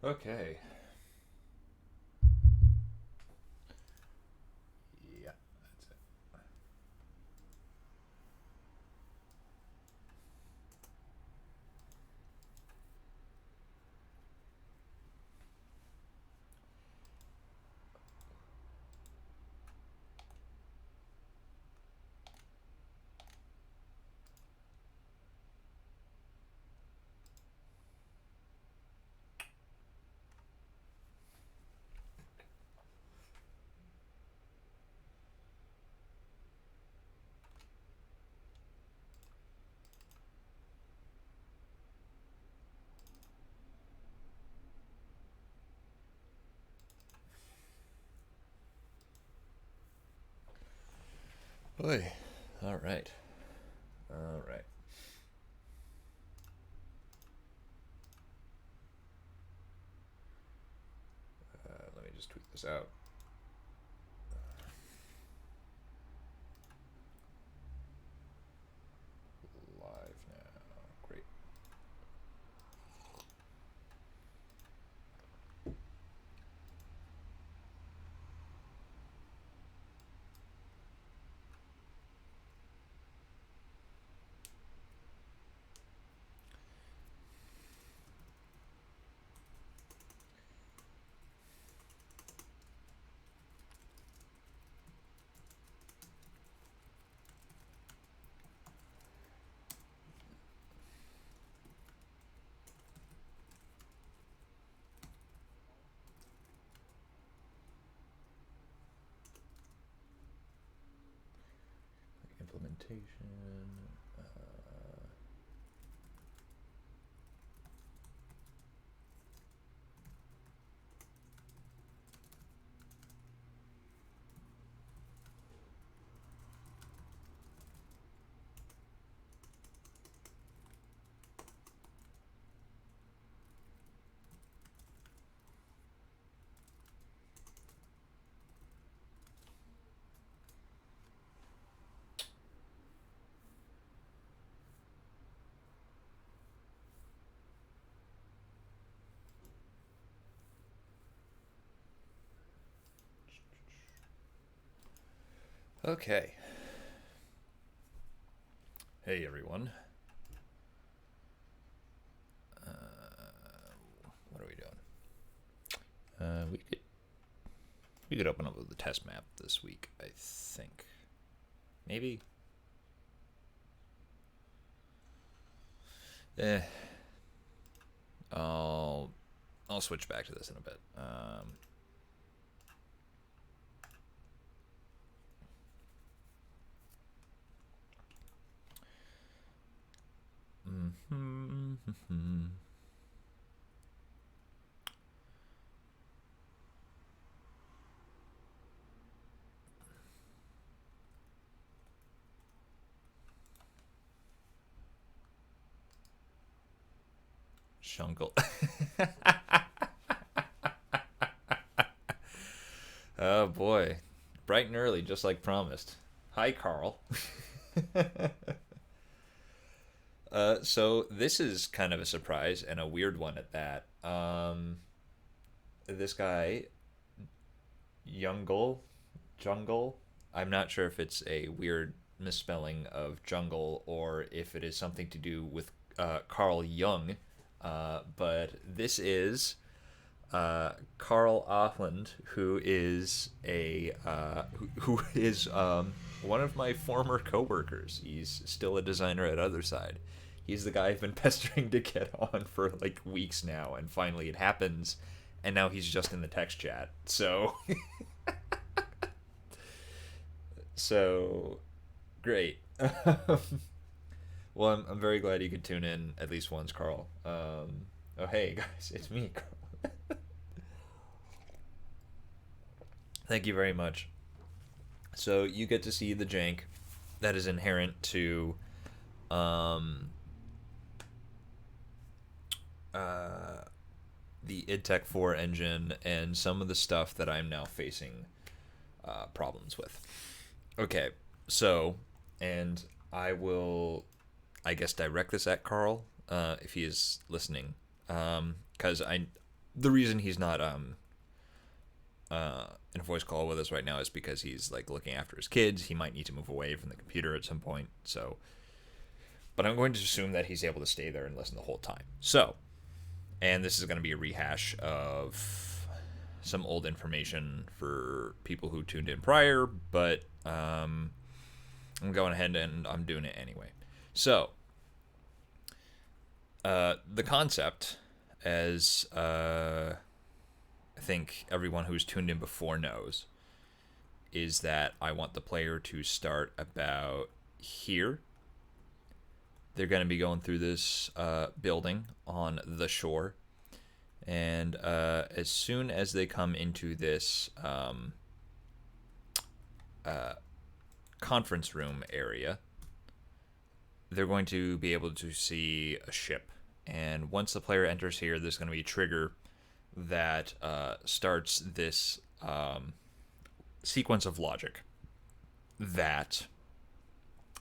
Okay. Yeah, that's it. Boy. All right. All right. Let me just tweak this out. Live now. Great. Implementation. Okay. Hey everyone. What are we doing? We could open up with the test map this week. I think. Maybe. Eh. I'll I'll switch back to this in a bit. Shungle. Oh boy. Bright and early, just like promised. Hi, Carl. So this is kind of a surprise and a weird one at that. This guy, Jungle. I'm not sure if it's a weird misspelling of jungle or if it is something to do with Carl Jung. But this is Carl Offland, who is who is one of my former coworkers. He's still a designer at Other Side. He's the guy I've been pestering to get on for like weeks now, and finally it happens. And now he's just in the text chat. So, so great. Well, I'm very glad you could tune in at least once, Carl. Oh, hey guys, it's me, Carl. Thank you very much. So you get to see the jank that is inherent to um, uh, the idTech 4 engine and some of the stuff that I'm now facing problems with. Okay, so, and I will, I guess, direct this at Carl if he is listening. Because the reason he's not in a voice call with us right now is because he's like looking after his kids. He might need to move away from the computer at some point. So, but I'm going to assume that he's able to stay there and listen the whole time. So, and this is going to be a rehash of some old information for people who tuned in prior, but I'm going ahead and I'm doing it anyway. So, the concept, as I think everyone who's tuned in before knows, is that I want the player to start about here. They're going to be going through this building on the shore. And as soon as they come into this conference room area, they're going to be able to see a ship. And once the player enters here, there's going to be a trigger that starts this sequence of logic that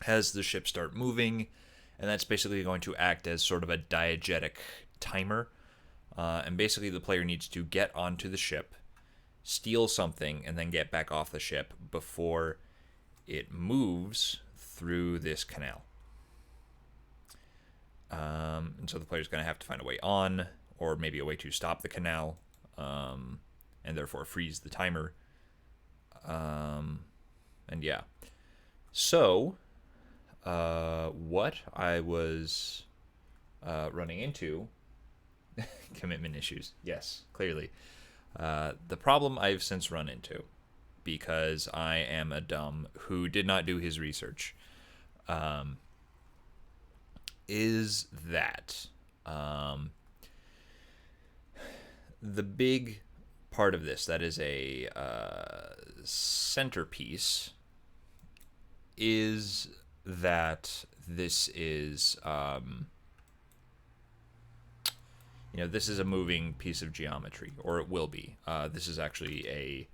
has the ship start moving, and that's basically going to act as sort of a diegetic timer. And basically the player needs to get onto the ship, steal something, and then get back off the ship before it moves through this canal. And so the player's going to have to find a way on, or maybe a way to stop the canal, and therefore freeze the timer. And yeah. So, what I was running into, commitment issues, yes, clearly. The problem I've since run into, because I am a dumb who did not do his research, is that the big part of this that is a centerpiece is that this is this is a moving piece of geometry, or it will be. This is actually a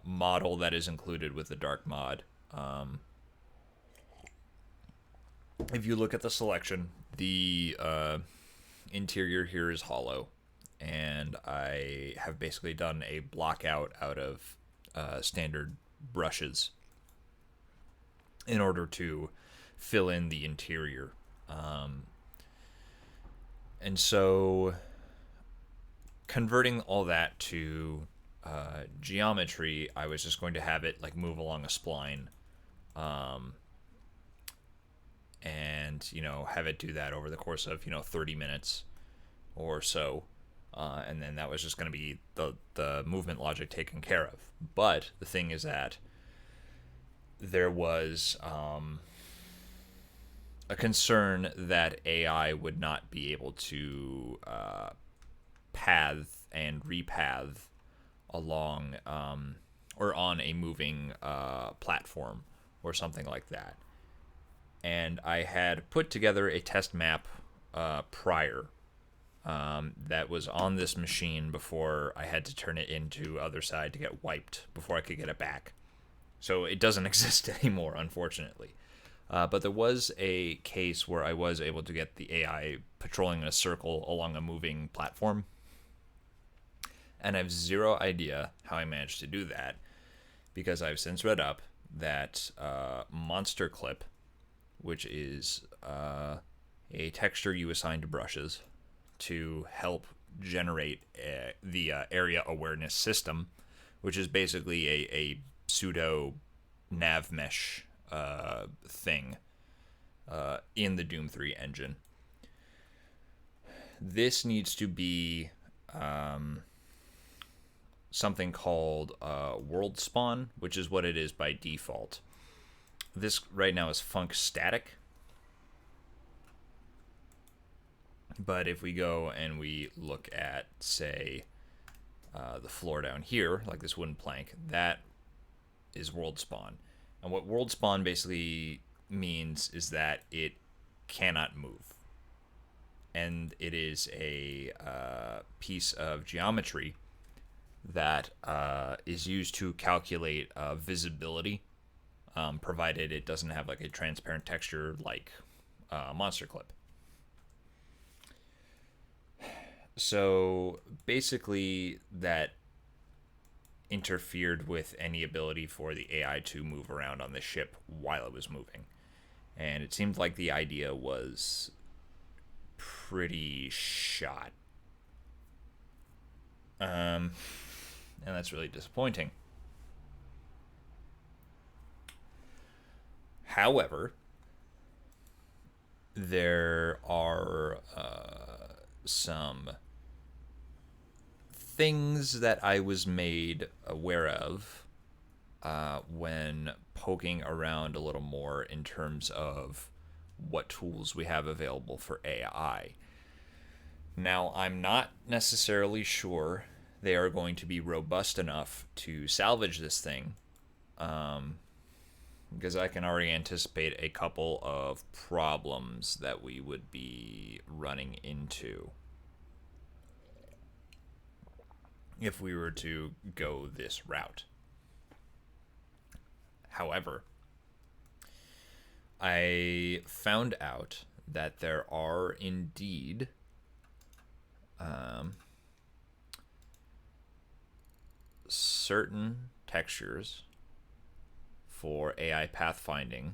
model that is included with the dark mod. If you look at the selection, the interior here is hollow, and I have basically done a block out of standard brushes in order to fill in the interior. And so converting all that to geometry, I was just going to have it like move along a spline, and have it do that over the course of 30 minutes or so, and then that was just going to be the movement logic taken care of. But the thing is that there was a concern that AI would not be able to path and repath along or on a moving platform or something like that. And I had put together a test map prior that was on this machine before I had to turn it into other side to get wiped before I could get it back. So it doesn't exist anymore, unfortunately. But there was a case where I was able to get the AI patrolling in a circle along a moving platform. And I have zero idea how I managed to do that, because I've since read up that monster clip, which is a texture you assign to brushes to help generate the area awareness system, which is basically a pseudo nav mesh thing in the Doom 3 engine. This needs to be something called world spawn, which is what it is by default. This right now is func static, but if we go and we look at, say, the floor down here, like this wooden plank, that is world spawn. And what world spawn basically means is that it cannot move. And it is a piece of geometry that is used to calculate visibility, provided it doesn't have like a transparent texture like monster clip. So basically, that interfered with any ability for the AI to move around on the ship while it was moving. And it seemed like the idea was pretty shot. And that's really disappointing. However, there are some things that I was made aware of when poking around a little more in terms of what tools we have available for AI. Now, I'm not necessarily sure they are going to be robust enough to salvage this thing, because I can already anticipate a couple of problems that we would be running into if we were to go this route. However, I found out that there are indeed certain textures for AI pathfinding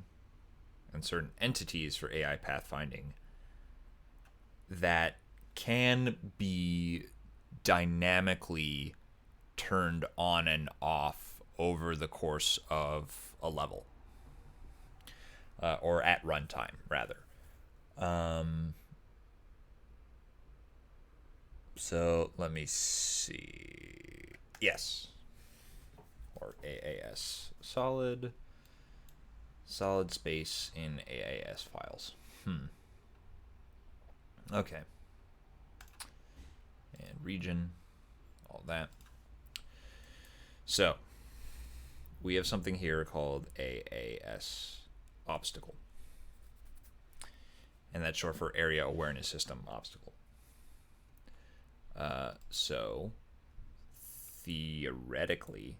and certain entities for AI pathfinding that can be dynamically turned on and off over the course of a level, or at runtime, rather. So let me see. Yes. Or AAS. Solid space in AAS files. Okay. And region, all that. So, we have something here called AAS obstacle. And that's short for Area Awareness System obstacle. So, theoretically,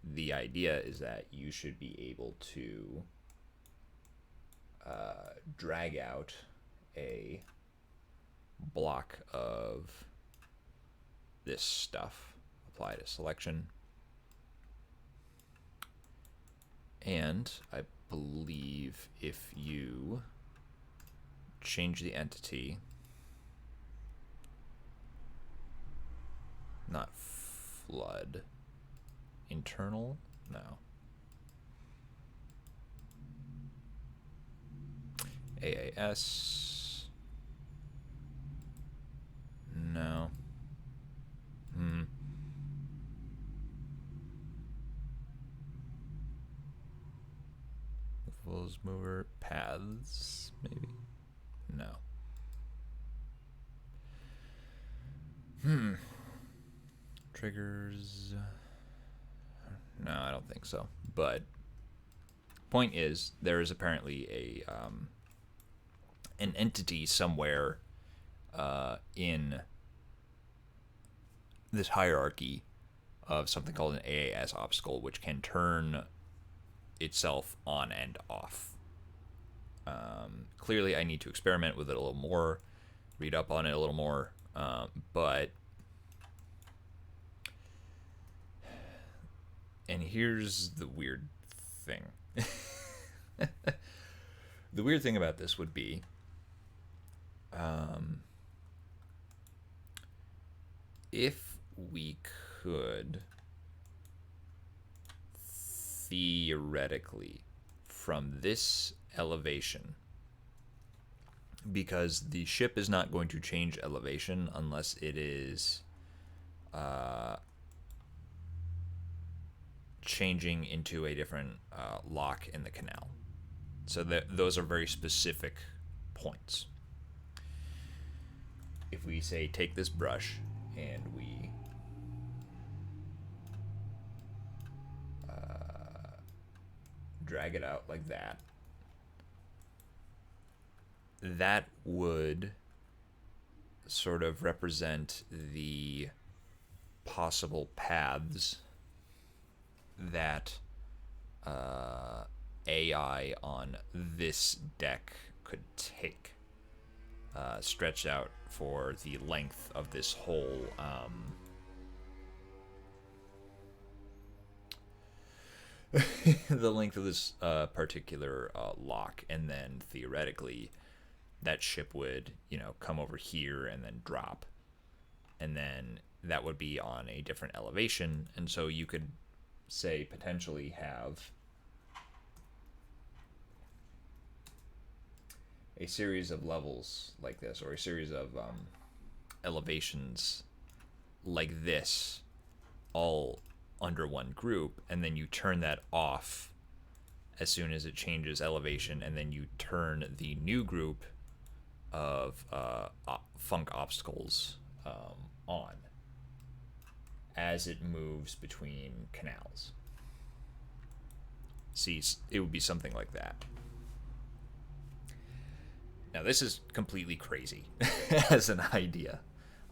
the idea is that you should be able to drag out a block of this stuff, apply to selection, and I believe if you change the entity, not flood, internal, no, AAS, no, Flows mover paths, maybe, no. Triggers, no, I don't think so. But point is, there is apparently a an entity somewhere in this hierarchy of something called an AAS obstacle, which can turn itself on and off. Clearly, I need to experiment with it a little more, read up on it a little more, but. And here's the weird thing. The weird thing about this would be if we could theoretically, from this elevation, because the ship is not going to change elevation unless it is changing into a different lock in the canal. So those are very specific points. If we say take this brush and we drag it out like that, that would sort of represent the possible paths that AI on this deck could take. stretched out for the length of this whole the length of this particular lock, and then theoretically that ship would, come over here and then drop, and then that would be on a different elevation, and so you could say potentially have a series of levels like this, or a series of elevations like this, all under one group, and then you turn that off as soon as it changes elevation, and then you turn the new group of funk obstacles on as it moves between canals. See, it would be something like that. Now, this is completely crazy as an idea.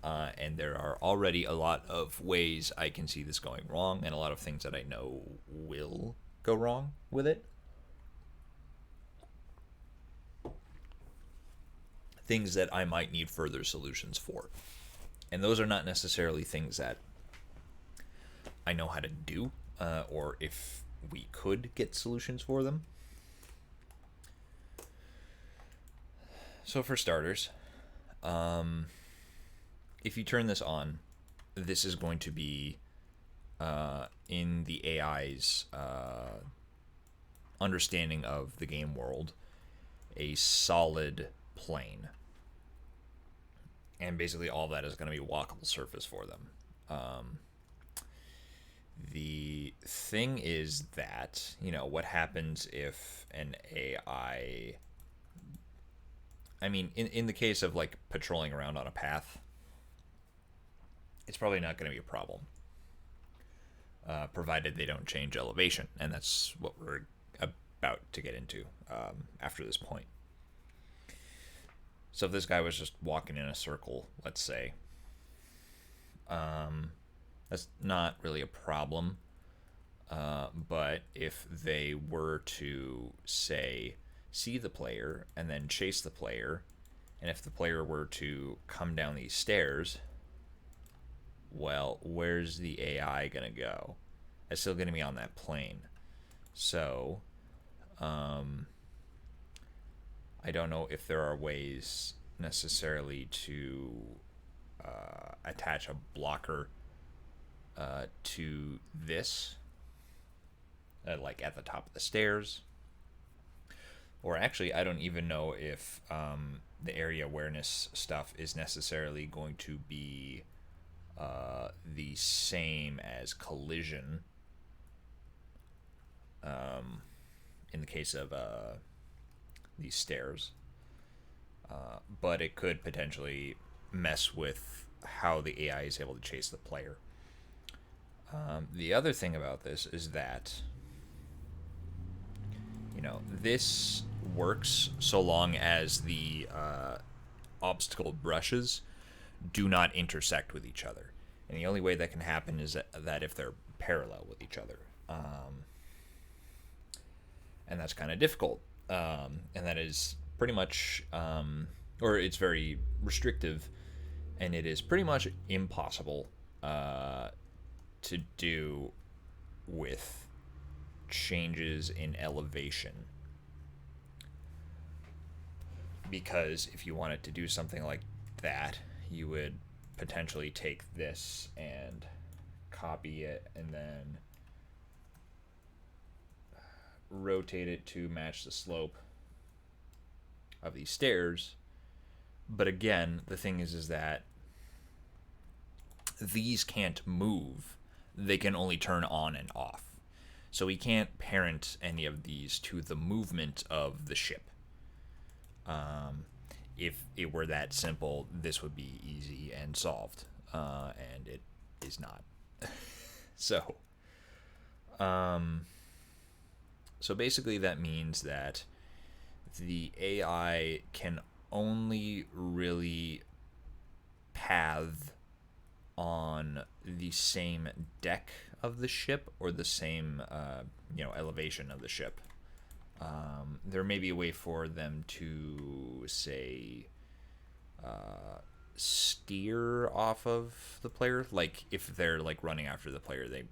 And there are already a lot of ways I can see this going wrong, and a lot of things that I know will go wrong with it. Things that I might need further solutions for. And those are not necessarily things that I know how to do, or if we could get solutions for them. So for starters, if you turn this on, this is going to be in the AI's understanding of the game world, a solid plane. And basically all that is going to be walkable surface for them. The thing is that, what happens if an AI... I mean, in the case of, like, patrolling around on a path, it's probably not going to be a problem, provided they don't change elevation, and that's what we're about to get into after this point. So if this guy was just walking in a circle, let's say, that's not really a problem, but if they were to, say, see the player and then chase the player, and if the player were to come down these stairs, well, where's the AI going to go? It's still going to be on that plane. So, I don't know if there are ways necessarily to attach a blocker to this, like at the top of the stairs. Or actually, I don't even know if the area awareness stuff is necessarily going to be the same as collision in the case of these stairs. But it could potentially mess with how the AI is able to chase the player. The other thing about this is that, this works so long as the obstacle brushes do not intersect with each other. And the only way that can happen is that if they're parallel with each other. And that's kind of difficult. And that is pretty much, or it's very restrictive, and it is pretty much impossible to do with changes in elevation. Because if you wanted to do something like that, you would potentially take this and copy it and then rotate it to match the slope of these stairs. But again, the thing is that these can't move. They can only turn on and off. So we can't parent any of these to the movement of the ship. If it were that simple, this would be easy and solved. And it is not. So basically that means that the AI can only really path on the same deck of the ship or the same elevation of the ship. There may be a way for them to, say, steer off of the player. Like if they're like running after the player, they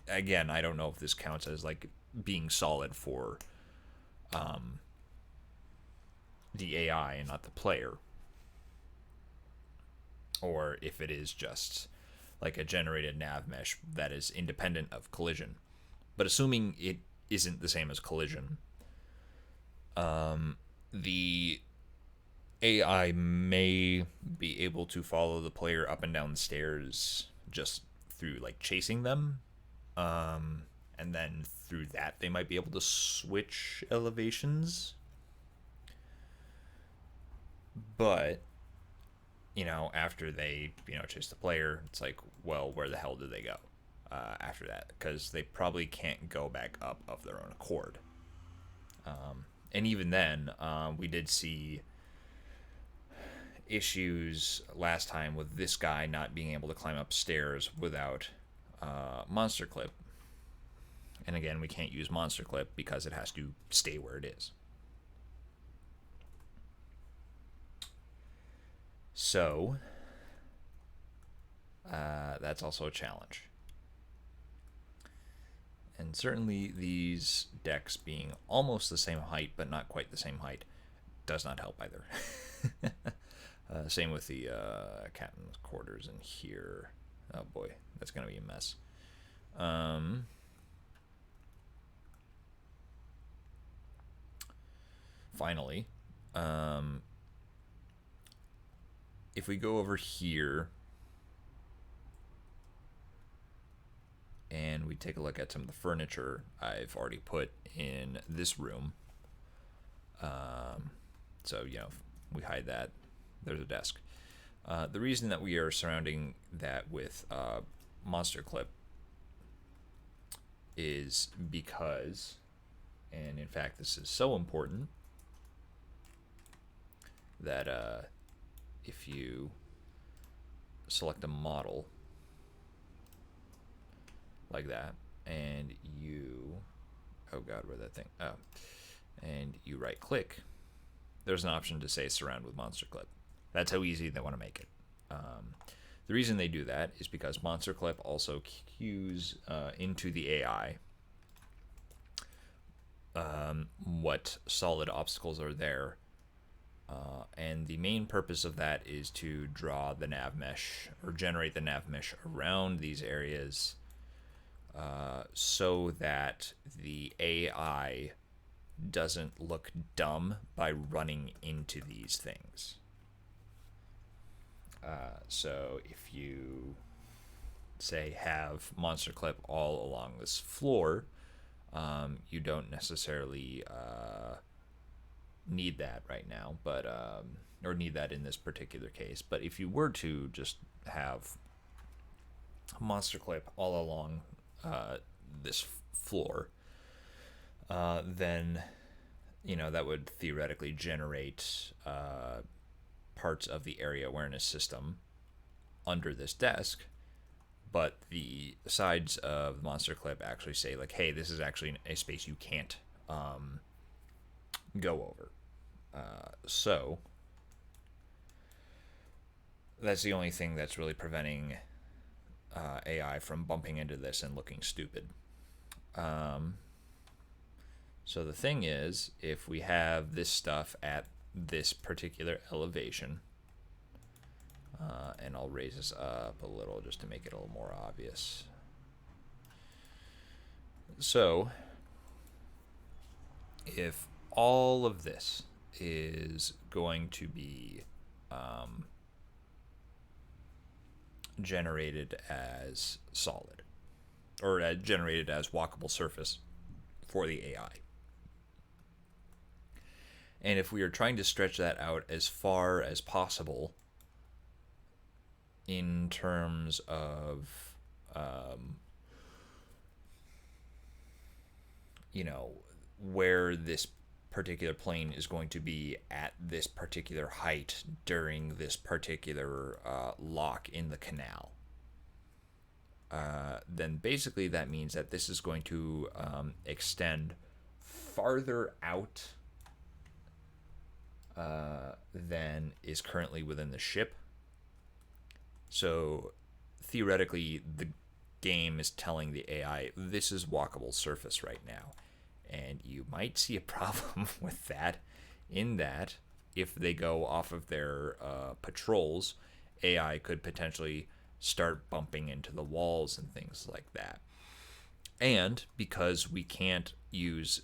again, I don't know if this counts as like being solid for the AI and not the player, or if it is just like a generated nav mesh that is independent of collision. But assuming it isn't the same as collision, the AI may be able to follow the player up and down the stairs just through like chasing them. And then through that, they might be able to switch elevations. But, after they, chase the player, it's like, well, where the hell do they go after that? Because they probably can't go back up of their own accord. And even then, we did see issues last time with this guy not being able to climb up stairs without monster clip. And again, we can't use monster clip because it has to stay where it is. So that's also a challenge. And certainly these decks being almost the same height but not quite the same height does not help either. Same with the captain's quarters in here. Oh boy, that's going to be a mess. Finally, if we go over here and we take a look at some of the furniture I've already put in this room. So, we hide that. There's a desk. The reason that we are surrounding that with monster clip is because, and in fact this is so important, that if you select a model like that and you, oh god, where'd that thing, and you right click, there's an option to say surround with monster clip. That's how easy they want to make it. The reason they do that is because monster clip also cues into the AI what solid obstacles are there. And the main purpose of that is to draw the nav mesh or generate the nav mesh around these areas so that the AI doesn't look dumb by running into these things. So if you say have monster clip all along this floor, you don't necessarily need that right now, but or need that in this particular case. But if you were to just have monster clip all along this floor, then that would theoretically generate parts of the area awareness system under this desk, but the sides of the monster clip actually say like, hey, this is actually a space you can't go over. So that's the only thing that's really preventing AI from bumping into this and looking stupid. So the thing is, if we have this stuff at this particular elevation, and I'll raise this up a little just to make it a little more obvious. So if all of this is going to be generated as solid, or generated as walkable surface for the AI, and if we are trying to stretch that out as far as possible in terms of where this particular plane is going to be at this particular height during this particular lock in the canal, then basically that means that this is going to extend farther out than is currently within the ship. So theoretically, the game is telling the AI this is walkable surface right now, and you might see a problem with that. In that, if they go off of their patrols, AI could potentially start bumping into the walls and things like that. And because we can't use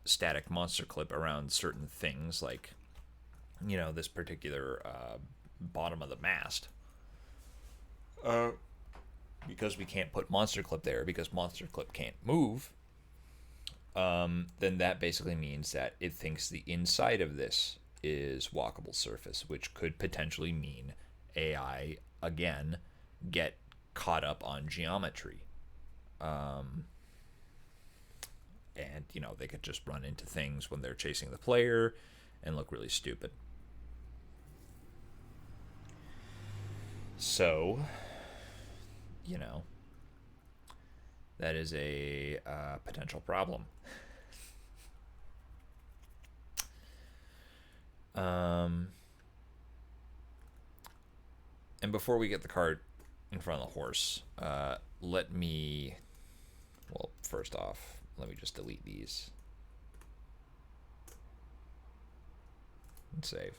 static monster clip around certain things, like this particular bottom of the mast, because we can't put monster clip there because monster clip can't move, then that basically means that it thinks the inside of this is walkable surface, which could potentially mean AI again get caught up on geometry. And they could just run into things when they're chasing the player and look really stupid. So that is a potential problem. And before we get the cart in front of the horse, first off, let me just delete these and save.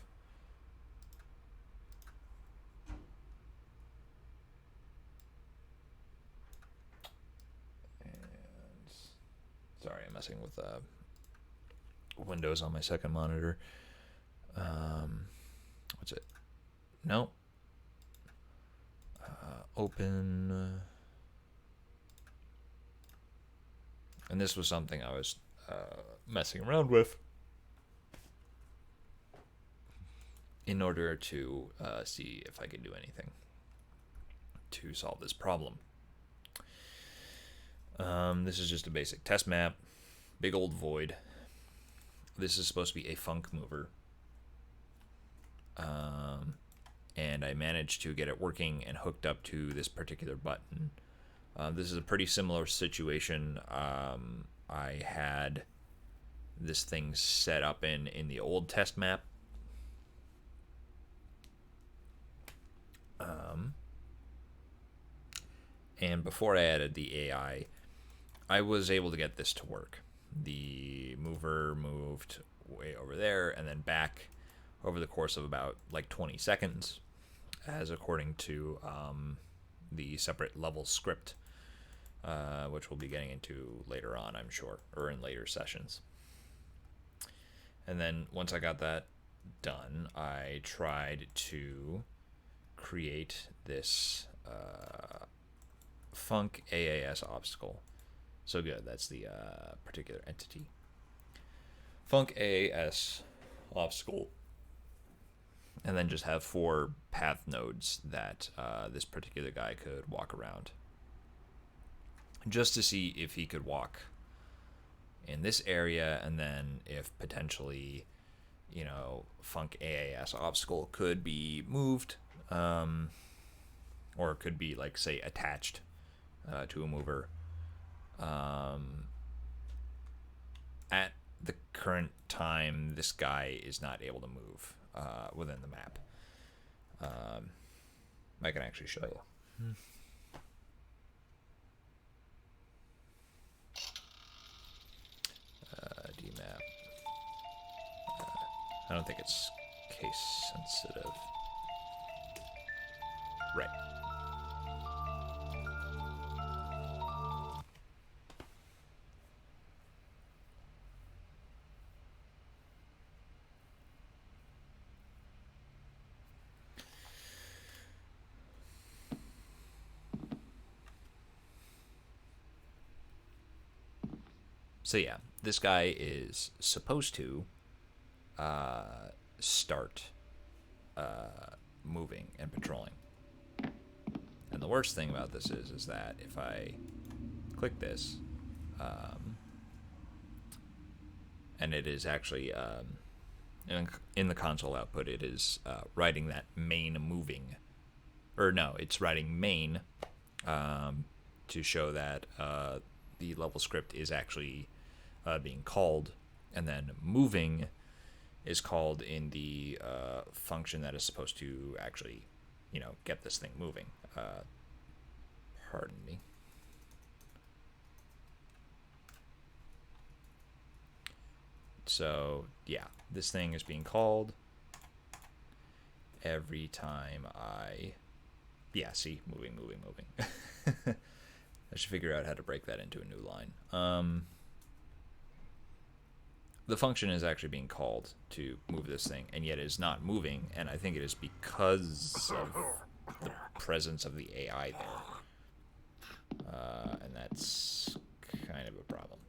Sorry, I'm messing with Windows on my second monitor. What's it? No. Open. And this was something I was messing around with in order to see if I could do anything to solve this problem. This is just a basic test map. Big old void. This is supposed to be a funk mover. And I managed to get it working and hooked up to this particular button. This is a pretty similar situation. I had this thing set up in the old test map. And before I added the AI, I was able to get this to work. The mover moved way over there and then back over the course of about 20 seconds, as according to the separate level script, which we'll be getting into later on, I'm sure, or in later sessions. And then once I got that done, I tried to create this Funk AAS obstacle. So good, that's the particular entity. Funk AAS obstacle. And then just have 4 path nodes that this particular guy could walk around. Just to see if he could walk in this area, and then if potentially, Funk AAS obstacle could be moved, or could be, say, attached to a mover. At the current time, this guy is not able to move within the map. I can actually show you. DMap. I don't think it's case sensitive. Right. So yeah, this guy is supposed to start moving and patrolling. And the worst thing about this is that if I click this, and it is actually in the console output, it is writing that main moving, or no, it's writing main to show that the level script is actually being called, and then moving is called in the function that is supposed to actually, get this thing moving. Pardon me. So, yeah, this thing is being called every time yeah, see, moving. I should figure out how to break that into a new line. The function is actually being called to move this thing, and yet it is not moving, and I think it is because of the presence of the AI there. And that's kind of a problem.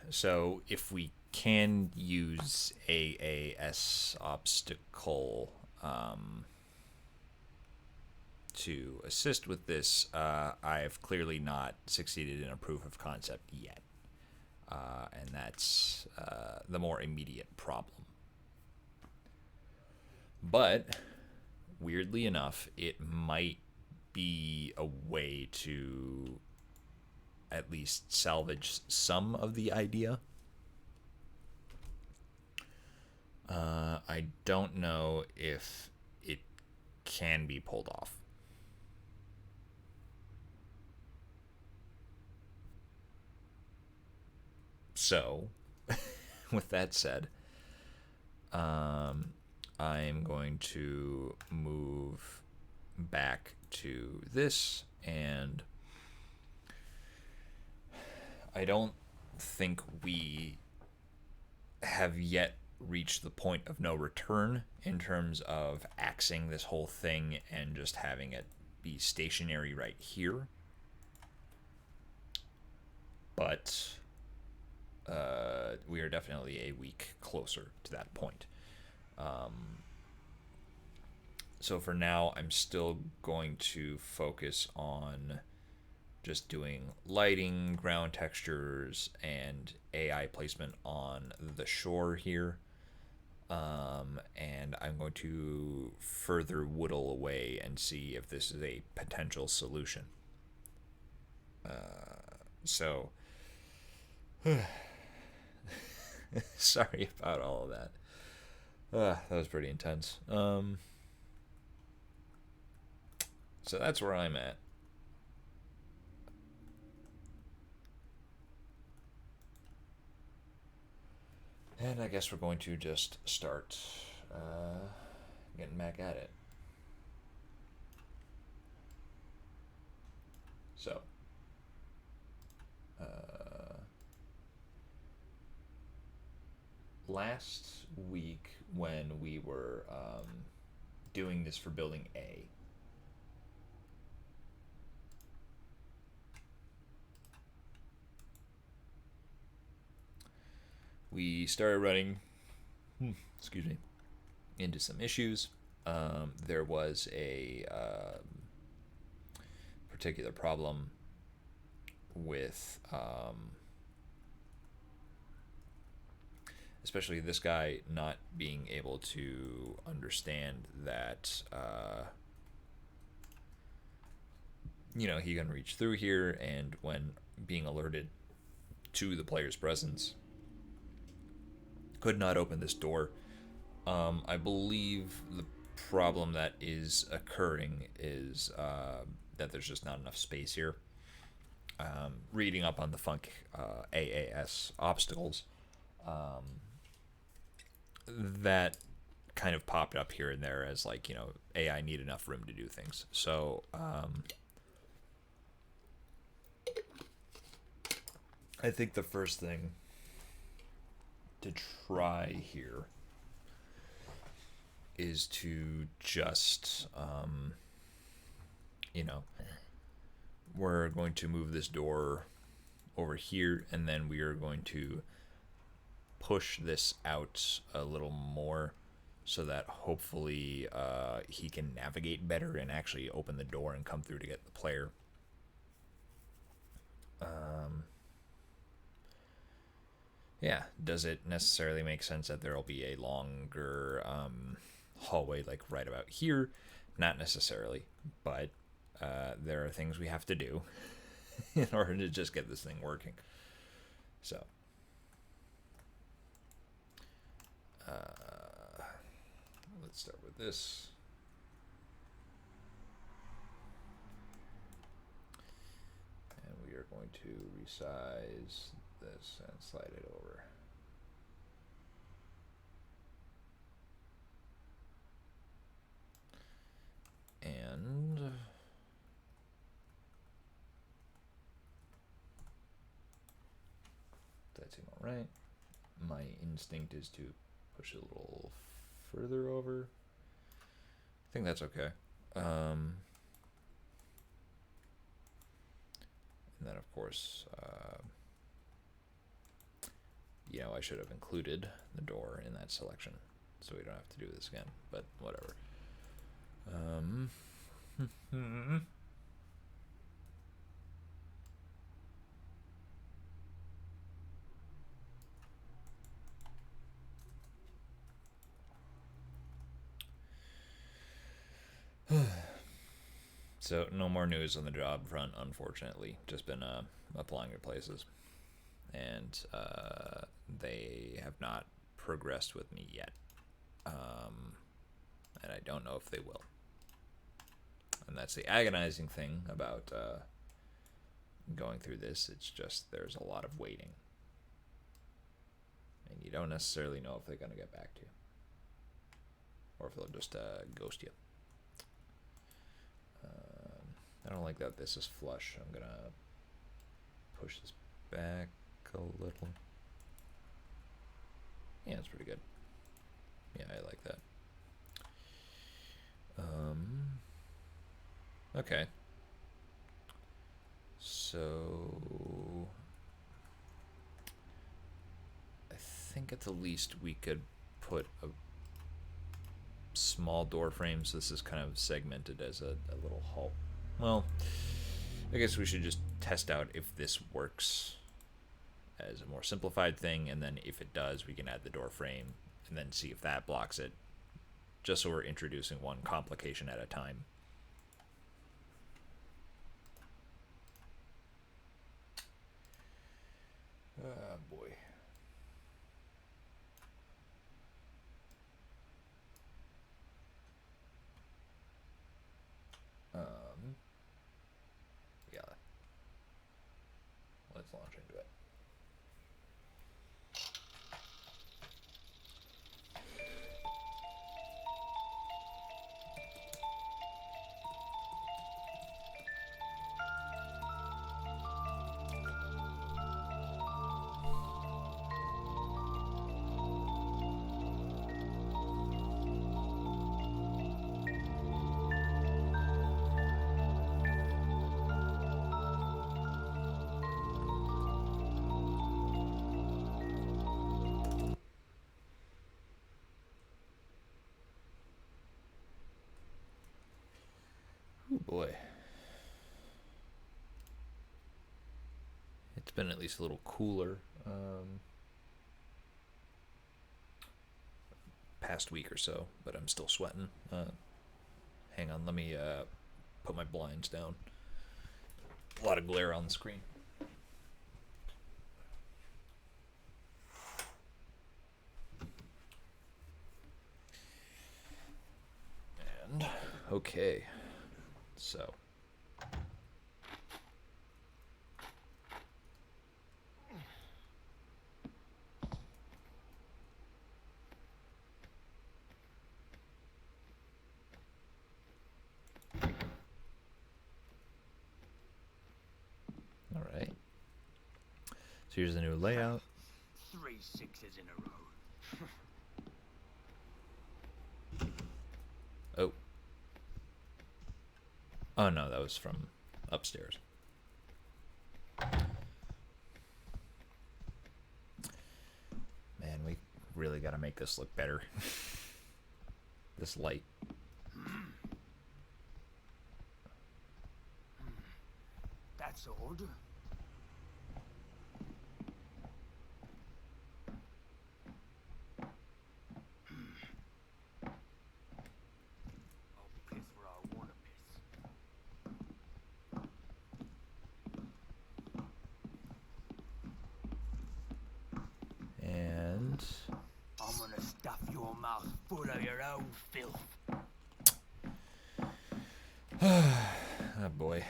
So if we can use AAS obstacle to assist with this, I've clearly not succeeded in a proof of concept yet. And that's the more immediate problem. But, weirdly enough, it might be a way to at least salvage some of the idea. I don't know if it can be pulled off. So, with that said, I'm going to move back to this, and I don't think we have yet reached the point of no return in terms of axing this whole thing and just having it be stationary right here. But we are definitely a week closer to that point. So for now, I'm still going to focus on just doing lighting, ground textures, and AI placement on the shore here. And I'm going to further whittle away and see if this is a potential solution. So, sorry about all of that. That was pretty intense. So that's where I'm at. And I guess we're going to just start getting back at it. So, last week when we were doing this for building A, we started running, excuse me, into some issues. There was a particular problem with especially this guy not being able to understand that he can reach through here, and when being alerted to the player's presence, could not open this door. I believe the problem that is occurring is that there's just not enough space here. Reading up on the Funk AAS obstacles, that kind of popped up here and there as AI need enough room to do things. So I think the first thing to try here is to just we're going to move this door over here, and then we are going to push this out a little more so that hopefully he can navigate better and actually open the door and come through to get the player. Yeah, does it necessarily make sense that there will be a longer hallway like right about here? Not necessarily, but there are things we have to do in order to just get this thing working. So, let's start with this. And we are going to resize this and slide it over. And that seems all right. My instinct is to push it a little further over. I think that's okay. And then, of course, I should have included the door in that selection, so we don't have to do this again, but whatever. So no more news on the job front, unfortunately. Just been applying to places, and they have not progressed with me yet, and I don't know if they will. And that's the agonizing thing about going through this. It's just there's a lot of waiting, and you don't necessarily know if they're going to get back to you, or if they'll just ghost you. I don't like that this is flush. I'm going to push this back a little. Yeah, it's pretty good. Yeah, I like that. Okay. So I think at the least we could put a small door frame, so this is kind of segmented as a little hall. Well, I guess we should just test out if this works as a more simplified thing, and then if it does, we can add the door frame and then see if that blocks it, just so we're introducing one complication at a time. Oh boy. Yeah. Let's launch into it. Oh boy. It's been at least a little cooler past week or so, but I'm still sweating. Hang on, let me put my blinds down. A lot of glare on the screen. And okay, so all right. So here's the new layout. 3 6s in a row. Oh. Oh no, that was from upstairs. Man, we really got to make this look better. This light. That's odd. I'll piss where I want to piss. your mouth full of your own filth. Oh boy.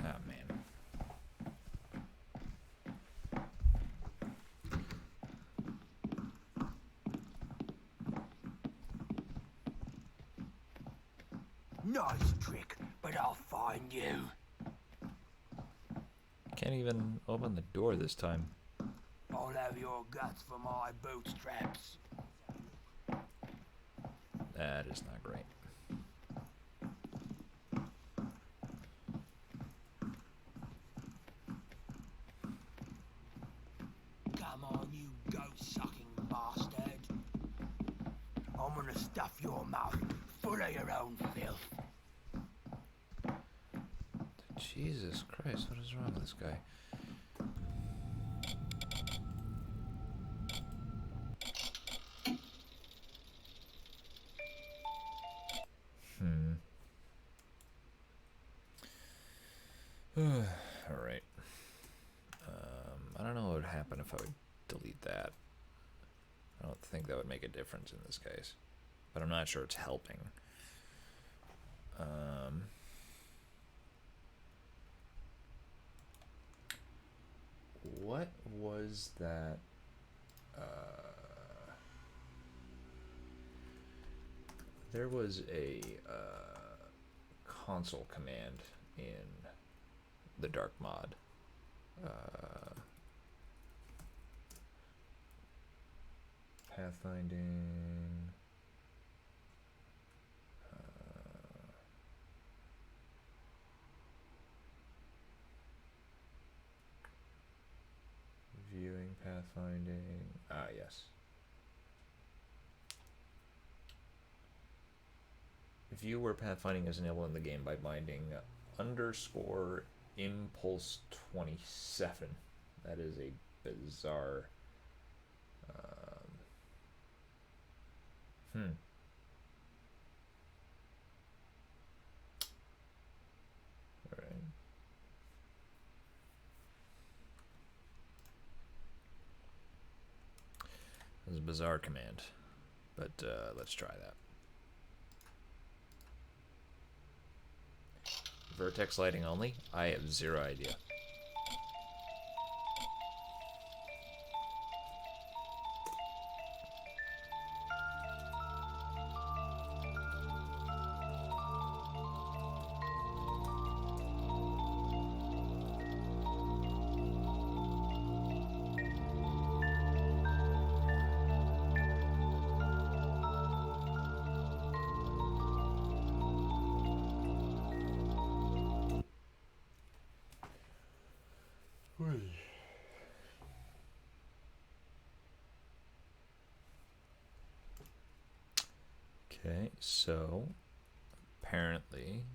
Oh man. Nice trick, but I'll find you. Can't even open the door this time. I'll have your guts for my bootstraps. That is not great. Come on, you goat-sucking bastard. I'm gonna stuff your mouth full of your own filth. Jesus Christ, what is wrong with this guy? Alright. I don't know what would happen if I would delete that. I don't think that would make a difference in this case. But I'm not sure it's helping. What was that? There was a console command in the dark mod. Pathfinding. Viewing pathfinding. Ah, yes. View where pathfinding is enabled in the game by binding underscore impulse 27. That is a bizarre. Alright. That's a bizarre command, but let's try that. Vertex lighting only? I have zero idea. Okay, so apparently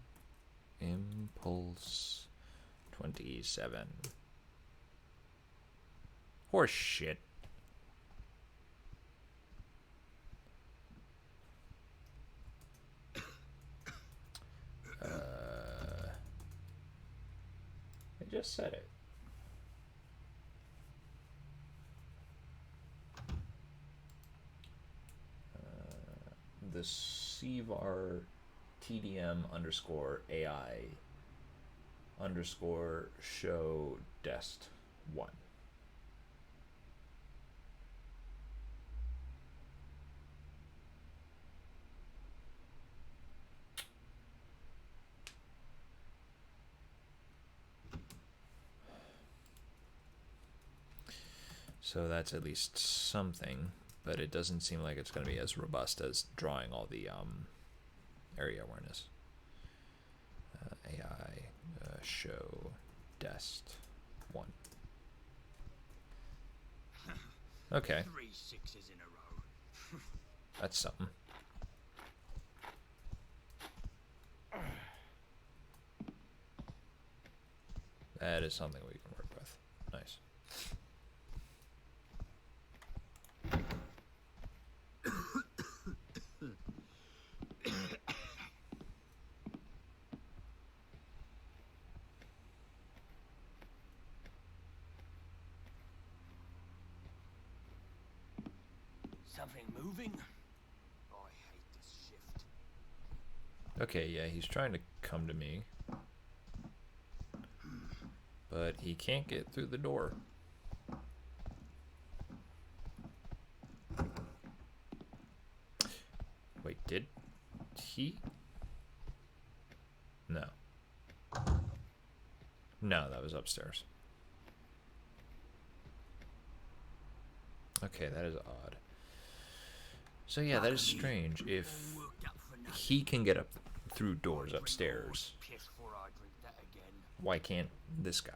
impulse 27. Horse shit. I just said it. The CVAR TDM underscore AI underscore show dest 1. So that's at least something, but it doesn't seem like it's going to be as robust as drawing all the area awareness. AI show dest 1. Okay. 3 6s in a row. That's something. That is something we can work with. Nice. Something moving? I hate this shift. Okay, yeah, he's trying to come to me. But he can't get through the door. Wait, did he? No. No, that was upstairs. Okay, that is odd. So yeah, that is strange. If he can get up through doors upstairs, why can't this guy?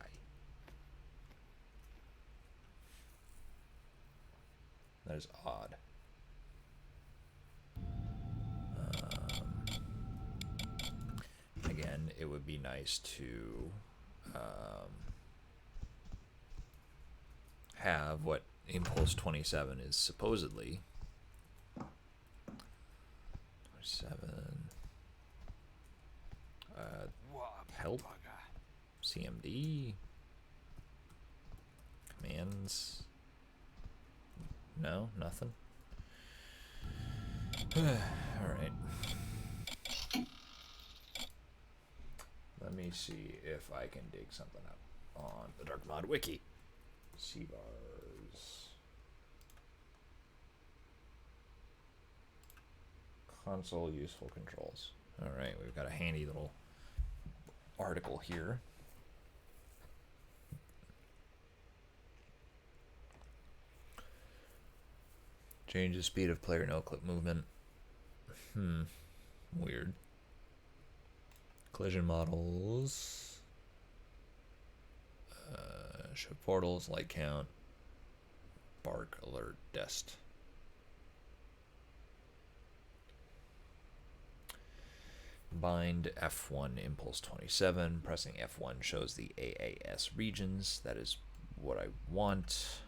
That is odd. Again, it would be nice to have what Impulse 27 is supposedly. 27. Help. CMD. Commands. No, nothing. Alright. Let me see if I can dig something up on the Dark Mod Wiki. C-bars. Console useful controls. Alright, we've got a handy little article here. Change the speed of player no-clip movement. Weird. Collision models. Show portals, light count. Bark alert dest. Bind F1 Impulse 27. Pressing F1 shows the AAS regions. That is what I want.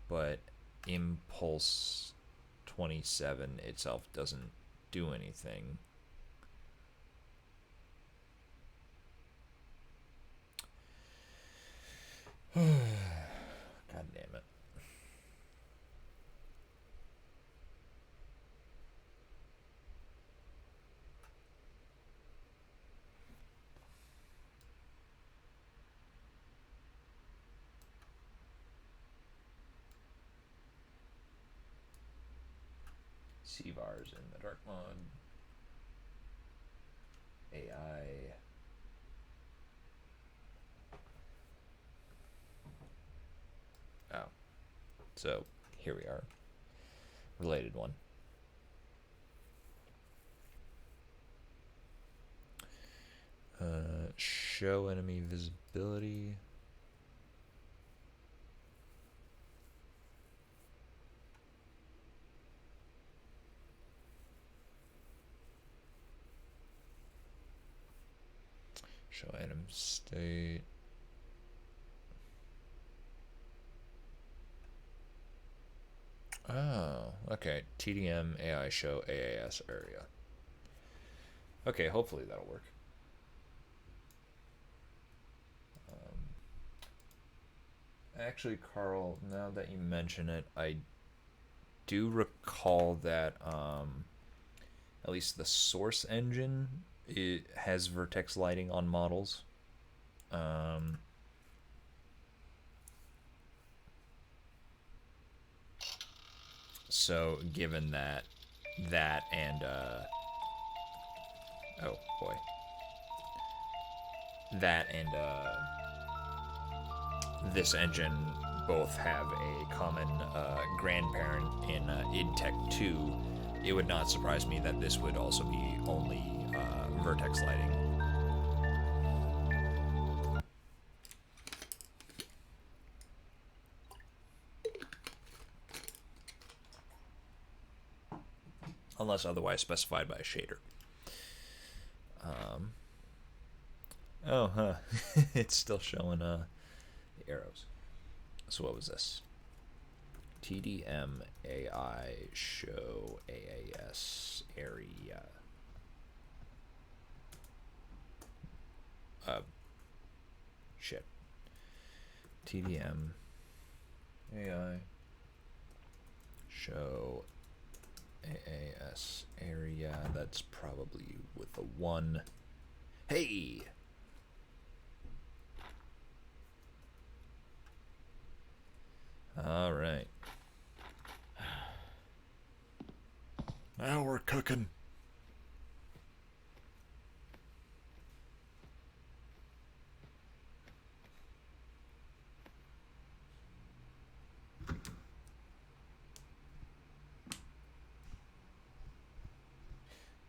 But Impulse 27 itself doesn't do anything. God damn it. C-bars in the dark mod. AI. Oh. So, here we are. Related one. Show enemy visibility. Show item state. Oh, okay. TDM AI show AAS area. Okay, hopefully that'll work. Actually, Carl, now that you mention it, I do recall that at least the source engine, it has vertex lighting on models. So given that and oh boy, that and this engine both have a common grandparent in IdTech 2, it would not surprise me that this would also be only vertex lighting. Unless otherwise specified by a shader. Oh, huh. It's still showing the arrows. So what was this? TDM AI show AAS area. Shit. TDM AI Show AAS area. That's probably with a 1. Hey! All right. Now we're cooking.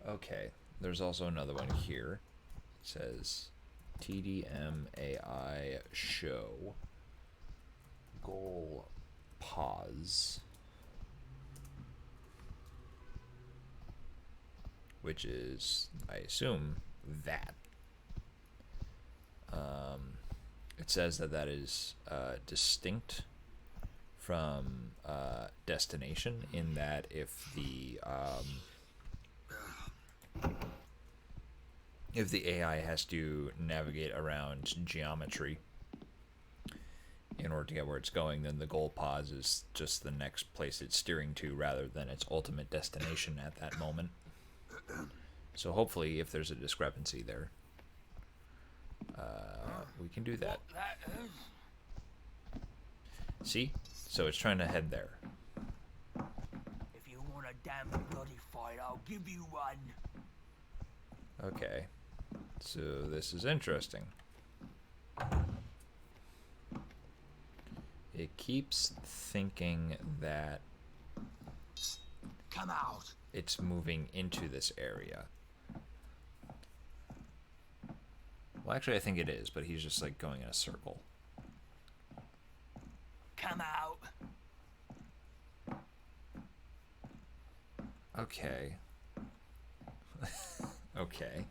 Okay, there's also another one here. It says TDMAI show goal pause, which is, I assume, that. It says that is distinct from destination, in that if the AI has to navigate around geometry in order to get where it's going, then the goal pause is just the next place it's steering to rather than its ultimate destination at that moment. So hopefully, if there's a discrepancy there, we can do that. See? So it's trying to head there. If you want a damn bloody fight, I'll give you one. Okay. So this is interesting. It keeps thinking that Come out. it's moving into this area. Well, actually, I think it is, but he's just like going in a circle. Come out. Okay. Okay.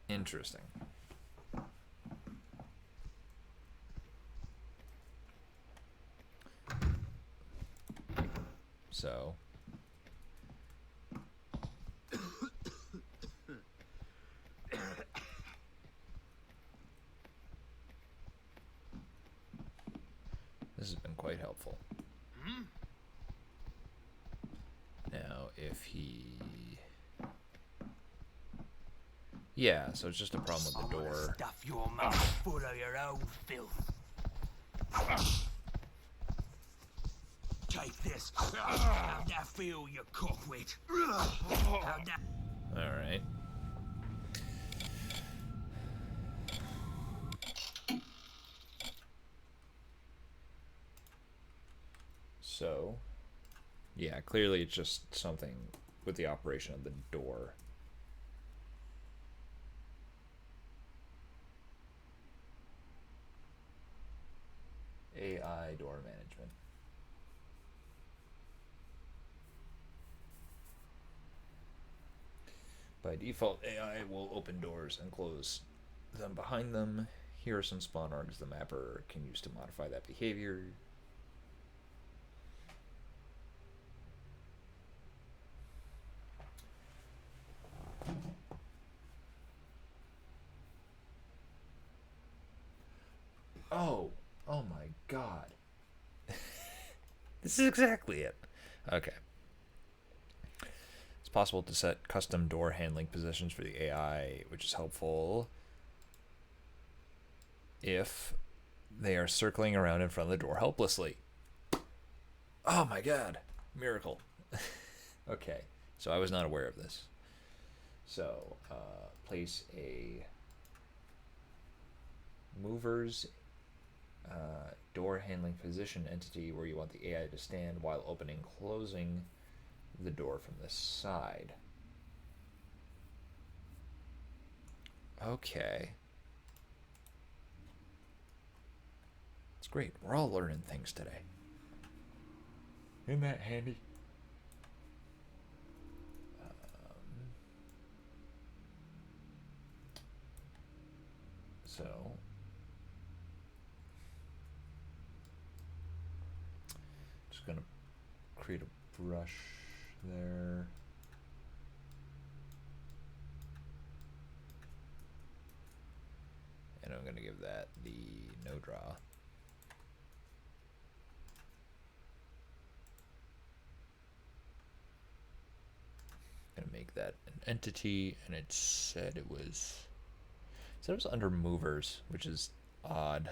Interesting. So this has been quite helpful. Now, if he... Yeah, so it's just a problem with the door. Stuff your mouth full of your own filth. Take this. How'd that feel, you cockwit? How'd that... Alright. So, yeah, clearly it's just something with the operation of the door. AI door management. By default, AI will open doors and close them behind them. Here are some spawn args the mapper can use to modify that behavior. Oh my god. This is exactly it. Okay. It's possible to set custom door handling positions for the AI, which is helpful if they are circling around in front of the door helplessly. Oh my god. Miracle. Okay. So I was not aware of this. So, place a movers door handling position entity where you want the AI to stand while opening and closing the door from the side. Okay. It's great. We're all learning things today. Isn't that handy? So just gonna create a brush there. And I'm gonna give that the no draw. make that an entity, and it said it was under movers, which is odd.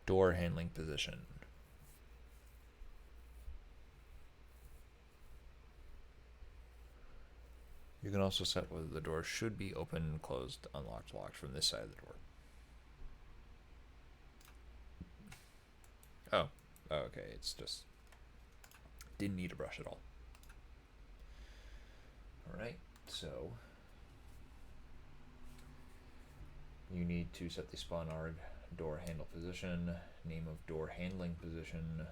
Door handling position. You can also set whether the door should be open, closed, unlocked, locked from this side of the door. Oh, okay, it's just didn't need a brush at all. Alright, so you need to set the spawn arg door handle position, name of door handling position,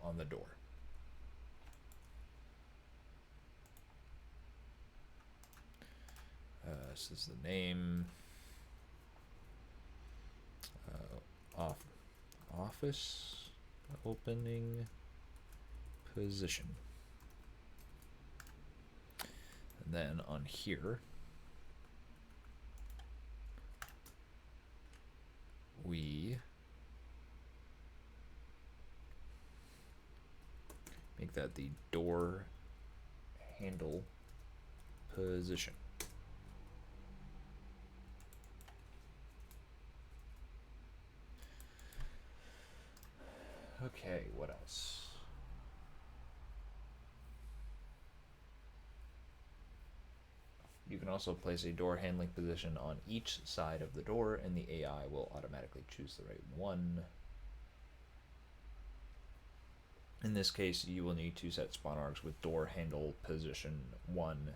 on the door. This is the name. Office opening position. And then on here, we make that the door handle position. Okay, what else? You can also place a door handling position on each side of the door, and the AI will automatically choose the right one. In this case, you will need to set spawn args with door handle position 1,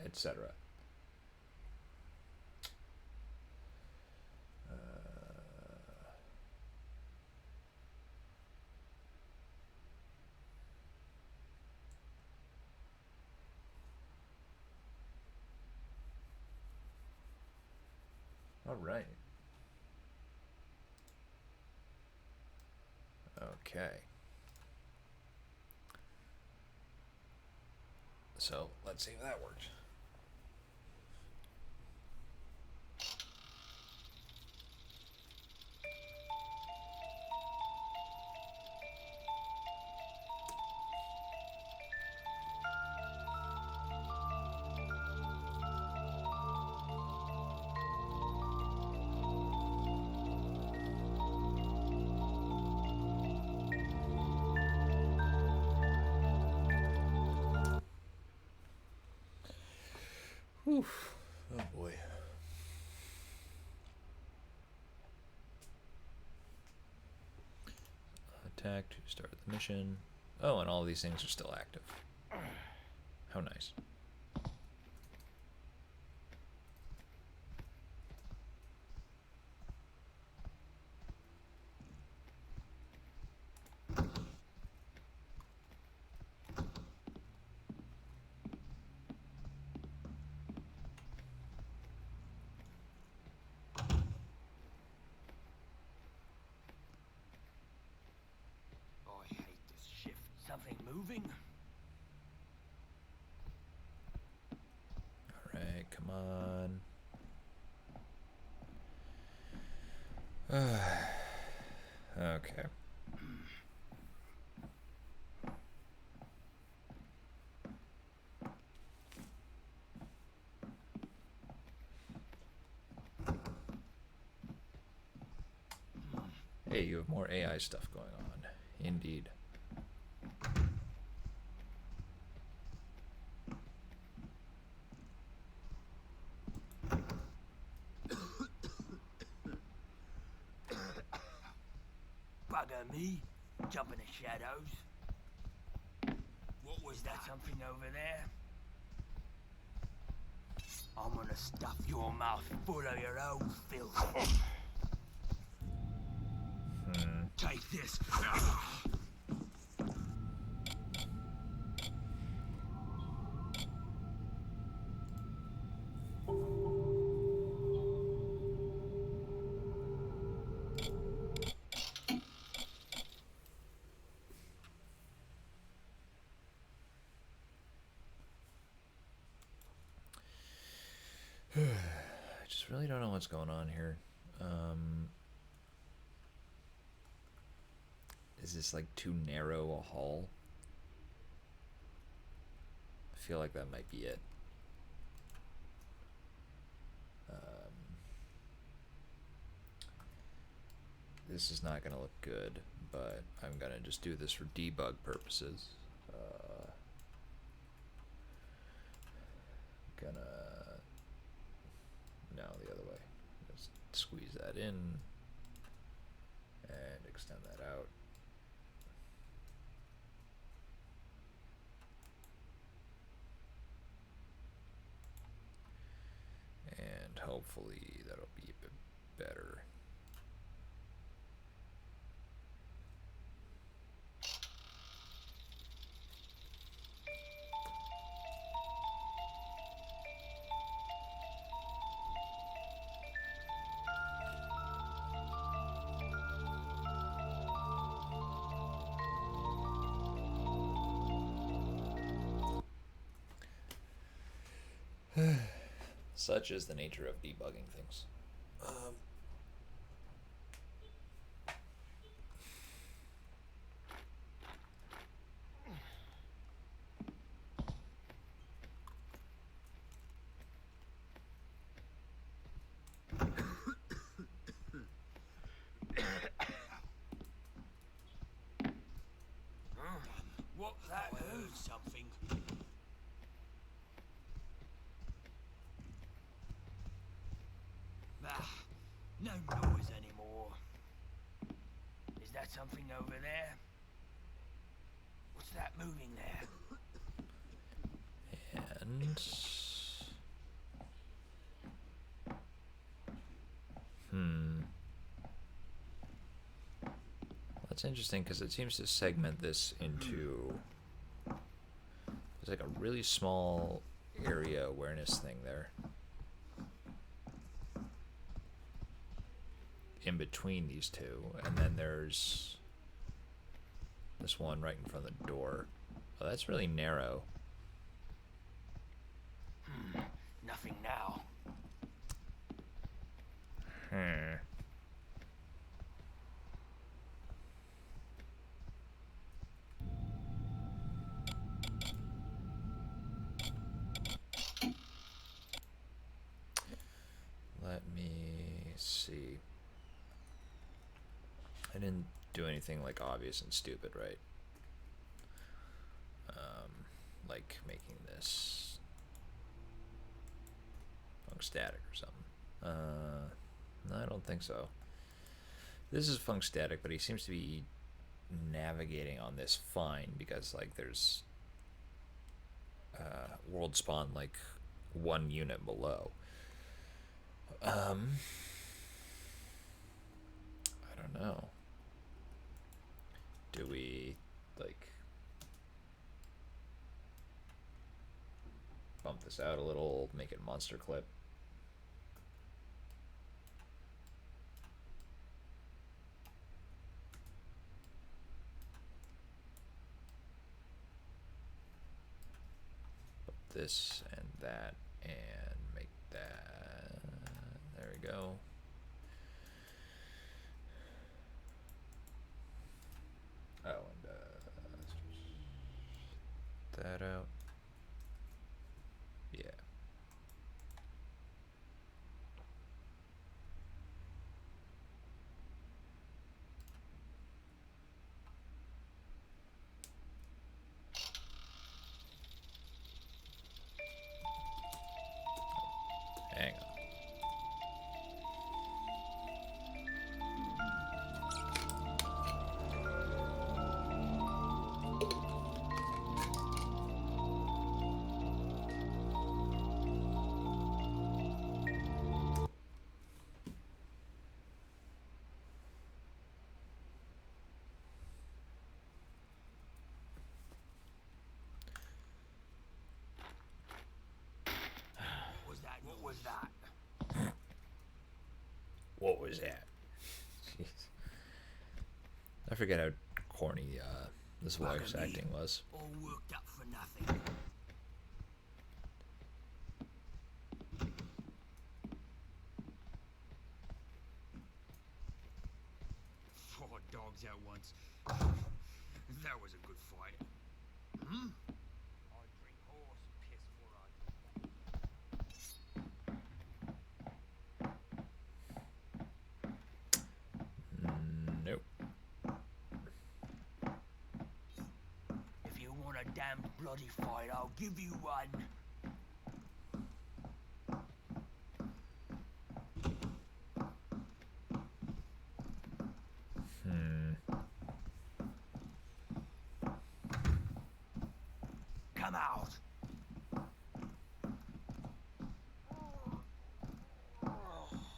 etc. All right. Okay. So let's see if that worked. Whew. Oh boy. Attack to start the mission. Oh, and all of these things are still active. How nice. I hate this shift. Something moving? Alright, come on. Okay. Hey, you have more AI stuff going on. Indeed. Bugger me. Jump in the shadows. What was that, something over there? I'm gonna stuff your mouth full of your own filth. Take this. I just really don't know what's going on here. Um, is this like too narrow a hall? I feel like that might be it. This is not going to look good, but I'm going to just do this for debug purposes. No, the other way. Just squeeze that in and extend that out. And hopefully that'll be a bit better. Such is the nature of debugging things. What's that? I heard something. Ah, no noise anymore. Is that something over there? What's that moving there? And that's interesting because it seems to segment this into, there's like a really small area awareness thing there in between these two, and then there's this one right in front of the door. Oh, that's really narrow. Nothing now. Let me see. I didn't do anything like obvious and stupid, right? Like making this func static or something. No, I don't think so. This is func static, but he seems to be navigating on this fine because like there's world spawn like 1 unit below. I don't know. Do we like bump this out a little, make it monster clip? Put this and that and make that. There we go. Oh, and that out. Yeah. Hang on. What was that? What was that? Jeez. I forget how corny this voice acting was. All worked up for nothing. out once. That was a good fight. Hmm? I drink horse piss before I Nope. If you want a damned bloody fight, I'll give you one. Come out.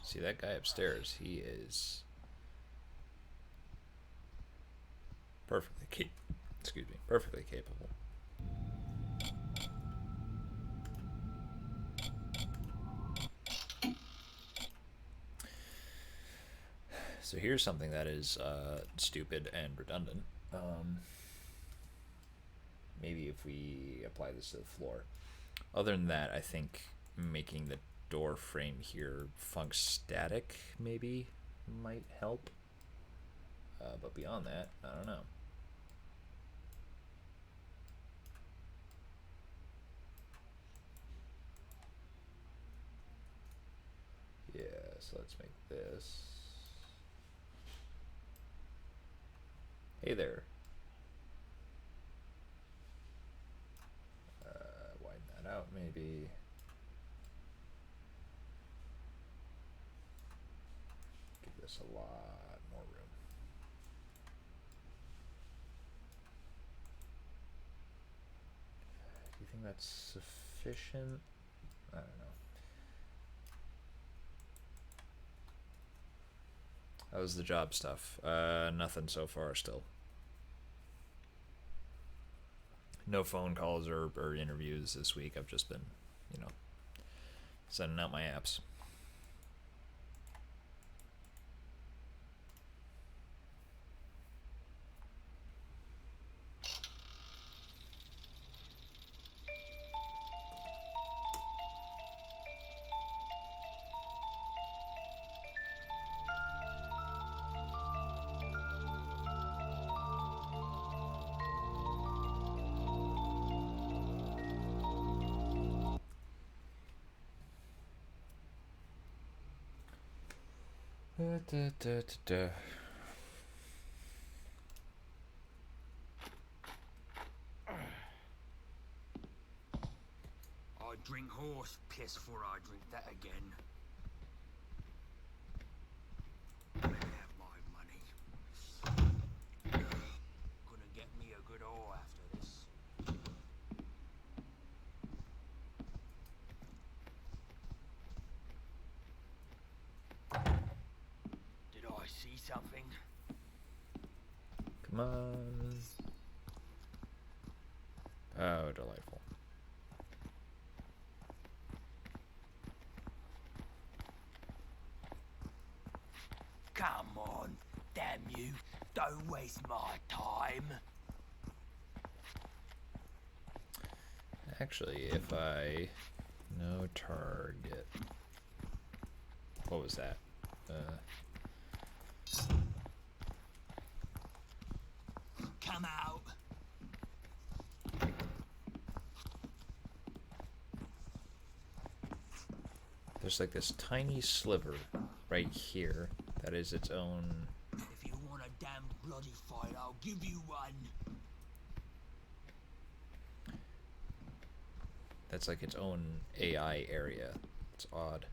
See that guy upstairs? He is perfectly capable. So here's something that is stupid and redundant. Maybe if we apply this to the floor. Other than that, I think making the door frame here func static maybe might help. But beyond that, I don't know. Yeah, so let's make this. Hey there. Widen that out maybe. Give this a lot more room. Do you think that's sufficient? I don't know. How's the job stuff? Nothing so far still. No phone calls or interviews this week. I've just been, sending out my apps. I drink horse piss before I drink that again. Let me have my money. Gonna get me a good oar after this. Did I see something? Come on. Oh, delightful. Come on, damn you. Don't waste my time. Actually, if I... No target. What was that? Come out. There's like this tiny sliver right here that is its own... If you want a damned bloody fight, I'll give you one. That's like its own AI area. It's odd.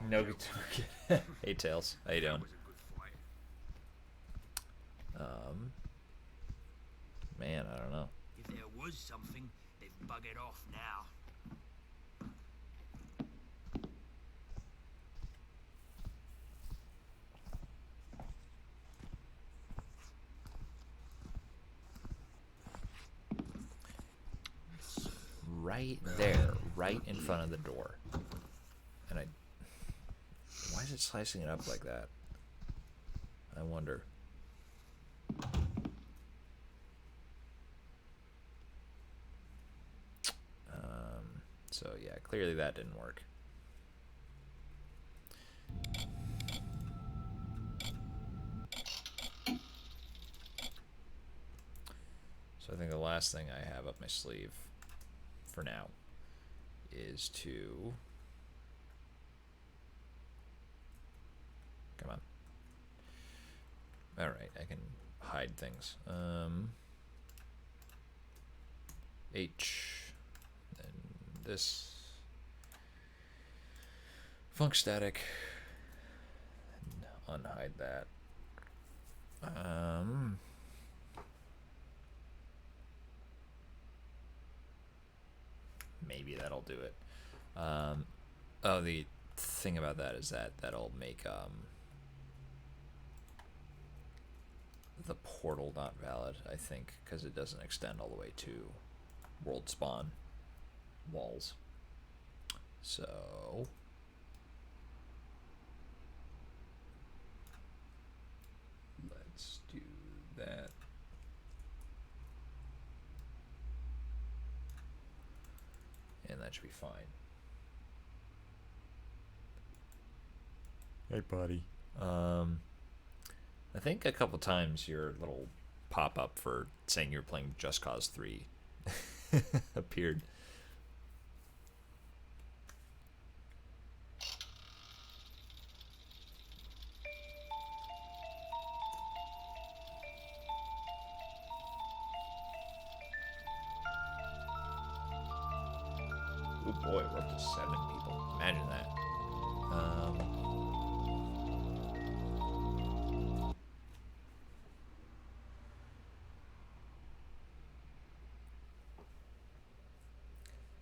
No target. Hey Tails, how you doing? That was a good fight. Man, I don't know. If there was something, they've buggered off now. Right there, right in front of the door. And why is it slicing it up like that? I wonder. So yeah, clearly that didn't work. So I think the last thing I have up my sleeve for now is to... Come on. Alright, I can hide things. H. And this. Func static. And unhide that. Maybe that'll do it. Oh, the thing about that is that that'll make the portal not valid, I think, because it doesn't extend all the way to world spawn walls. So let's do that. And that should be fine. Hey, buddy. I think a couple times your little pop-up for saying you're playing Just Cause 3 appeared. Oh boy, we're up to 7 people. Imagine that.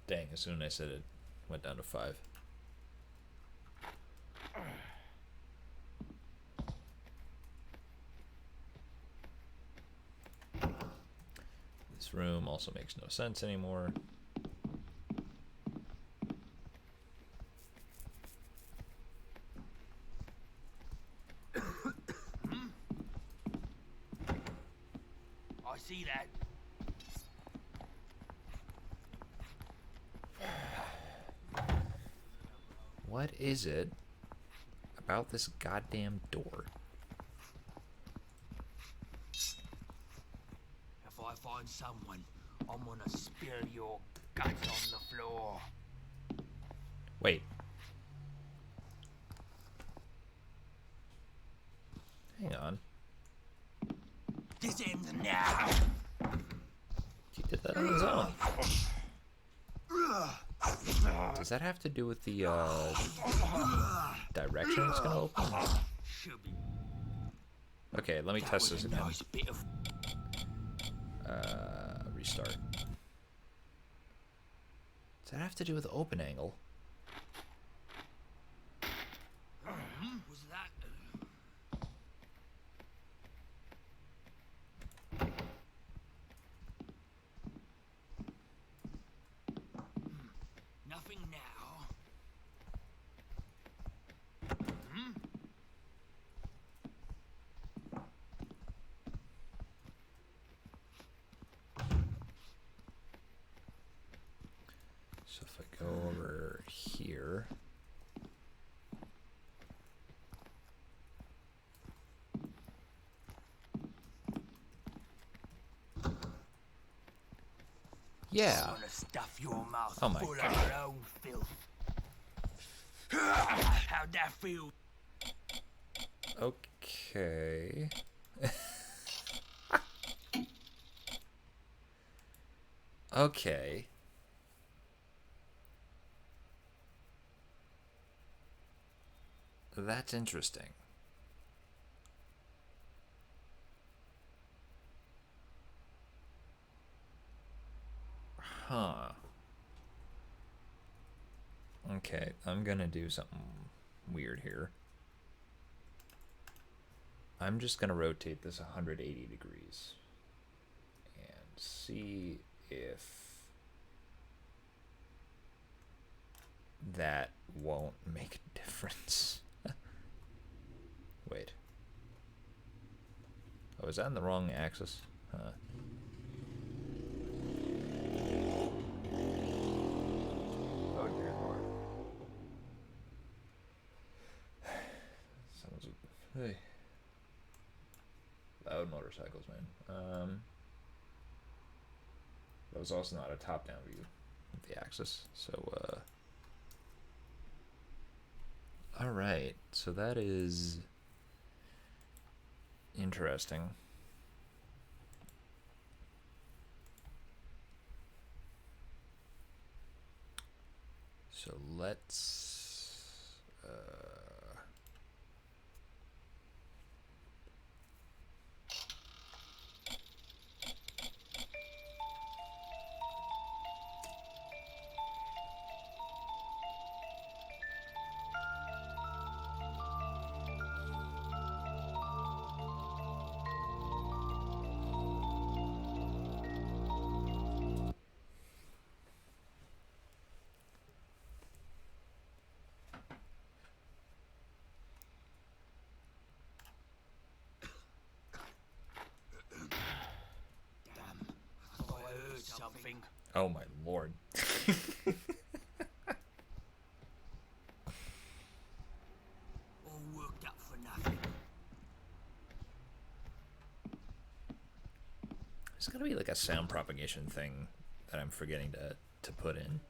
Dang, as soon as I said it, went down to 5. This room also makes no sense anymore. I see that. What is it about this goddamn door? If I find someone, I'm gonna spill your guts on the floor. Wait. Hang on. This ends now. He did that on his own. Does that have to do with the direction it's gonna open? Should be. Okay, let me That test was this a again. nice bit of. Restart. Does that have to do with open angle? Was that? Nothing now. So if I go over here. Yeah. I'm gonna stuff your mouth Oh my full God. of your own filth. How'd that feel? Okay. Okay. That's interesting. Huh. Okay, I'm gonna do something weird here. I'm just gonna rotate this 180 degrees and see if that won't make a difference. Wait. Oh, is that in the wrong axis? Huh. Oh dear Lord. Sounds... Hey. Loud motorcycles, man. That was also not a top-down view of the axis. So, all right. So that is interesting. So let's Damn, I thought I heard something. oh my lord. All worked up for nothing. There's gotta be like a sound propagation thing that I'm forgetting to put in.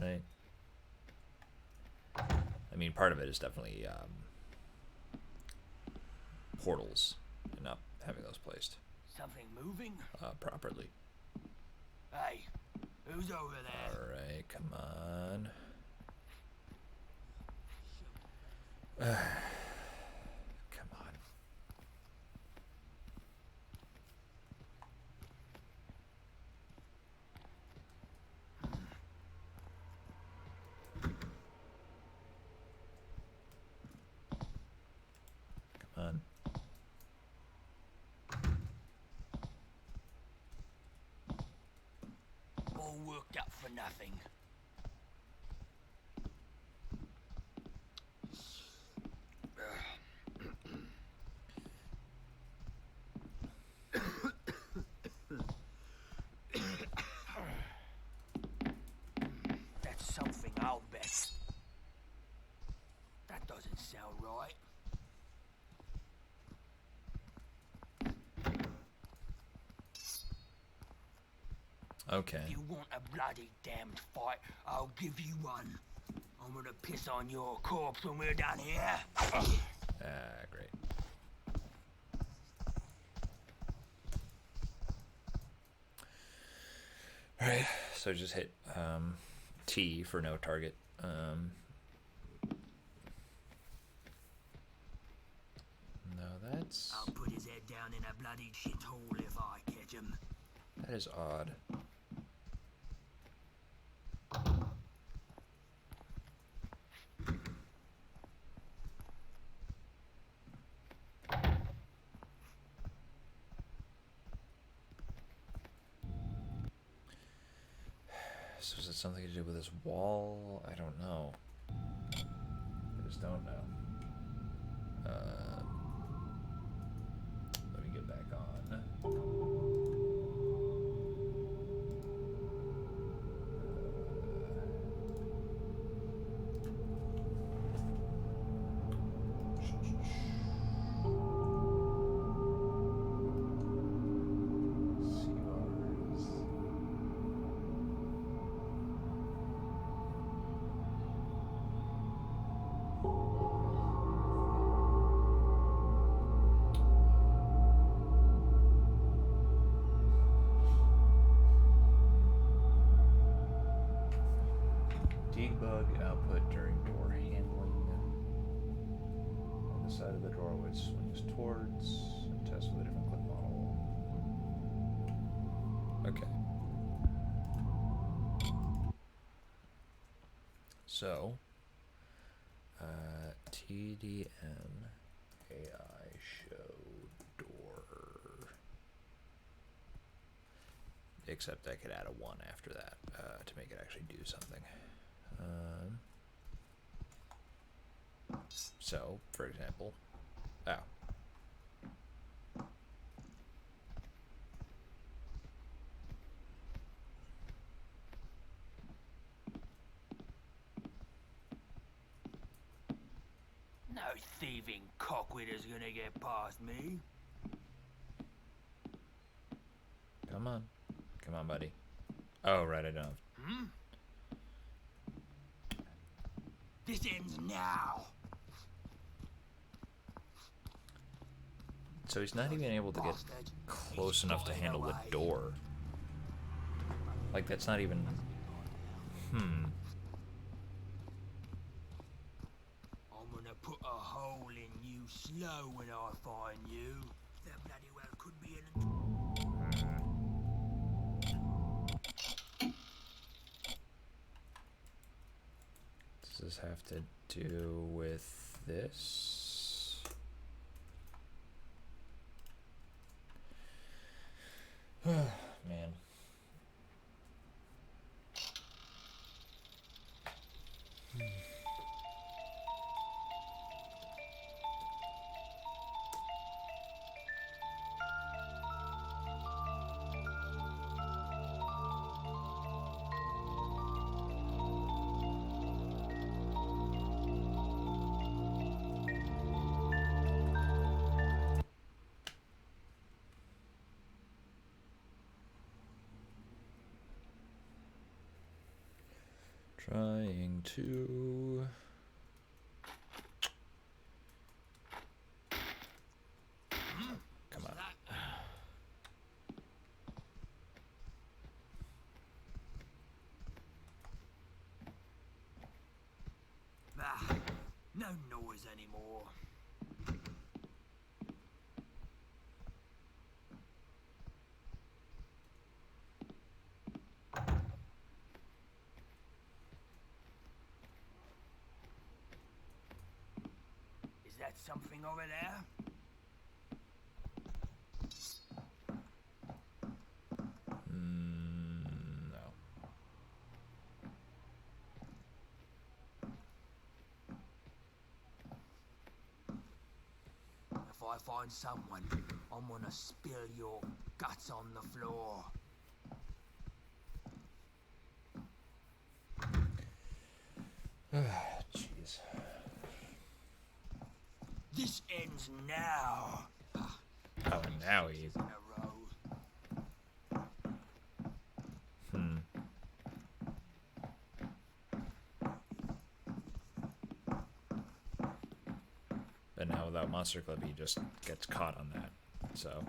Right? I mean, part of it is definitely portals and not having those placed Something moving? properly. Hey, who's over there? Alright, come on. Come on. Come on. All worked up for nothing. That's something, I'll bet. That doesn't sound right. Okay. If you want a bloody damned fight, I'll give you one. I'm gonna piss on your corpse when we're done here. Great. Alright, so just hit T for no target. No, that's... I'll put his head down in a bloody shithole if I catch him. That is odd. So is it something to do with this wall? I don't know. I just don't know. Let me get back on. Debug output during door handling. On the side of the door which swings towards. And test with a different clip model. Okay. So, TDM AI show door. Except I could add a 1 after that to make it actually do something. So, for example, No thieving cockwitter's gonna get past me. come on. Come on, buddy. Oh, right, I don't. This ends now. So he's not even able to get Bastard. close He's enough to got it handle the away. door. Like, that's not even... I'm gonna put a hole in you slow when I find you. There bloody well could be an... Does this have to do with this? Man. Trying to... Come on. Ah, no noise anymore. Is that something over there? No. If I find someone, I'm gonna spill your guts on the floor. Jeez. This ends now. Oh, and now he... In a row. But now without Monster Clip, he just gets caught on that. So...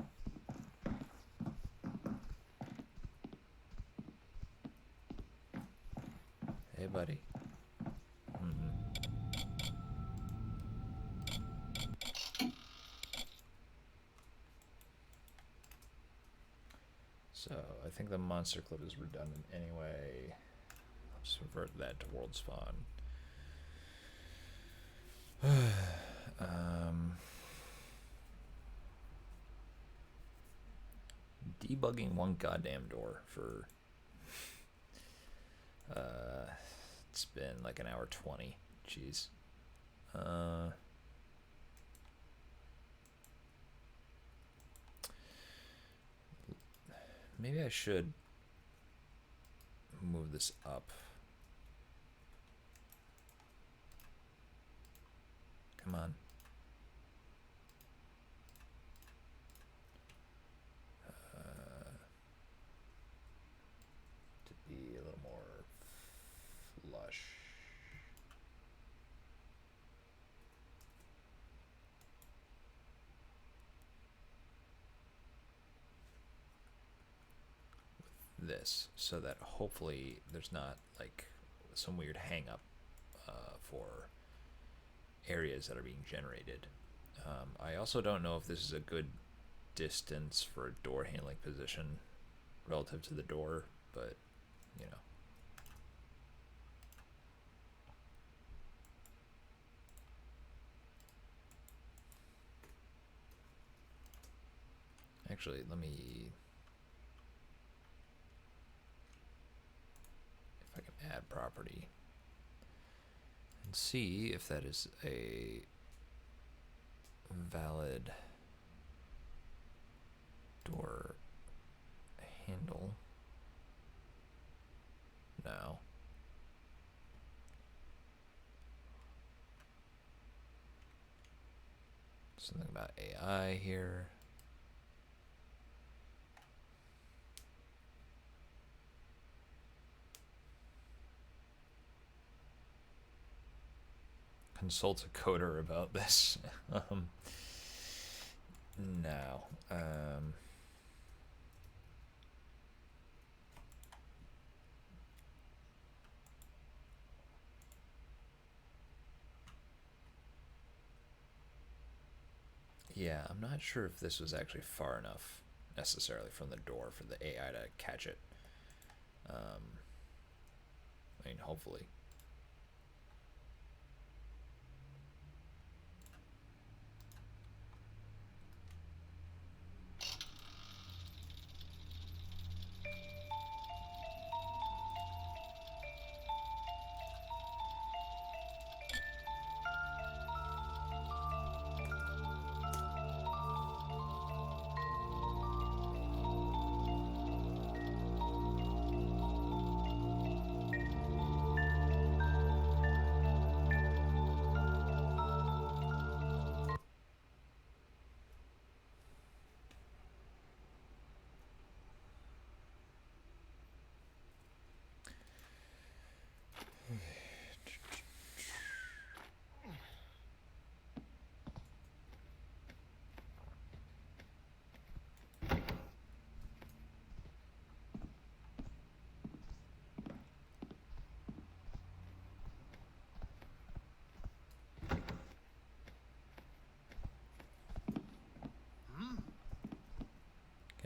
Hey, buddy. So, I think the Monster Clip is redundant anyway. I'll just revert that to World Spawn. Debugging one goddamn door for... it's been like an hour 20. Jeez. Maybe I should move this up. Come on. To be a little more flush. This so that hopefully there's not like some weird hang up for areas that are being generated. I also don't know if this is a good distance for a door handling position relative to the door, but you know. Actually, let me... if I can add property and see if that is a valid door handle. No. Something about AI here. consult a coder about this. Now, yeah, I'm not sure if this was actually far enough necessarily from the door for the AI to catch it. I mean, hopefully.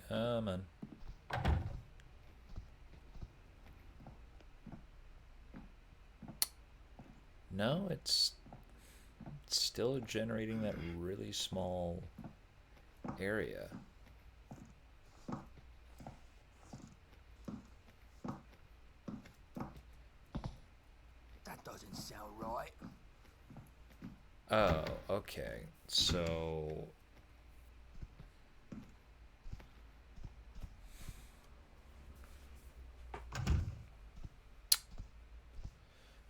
Come on. No, it's still generating that really small area. That doesn't sound right. Oh, okay. So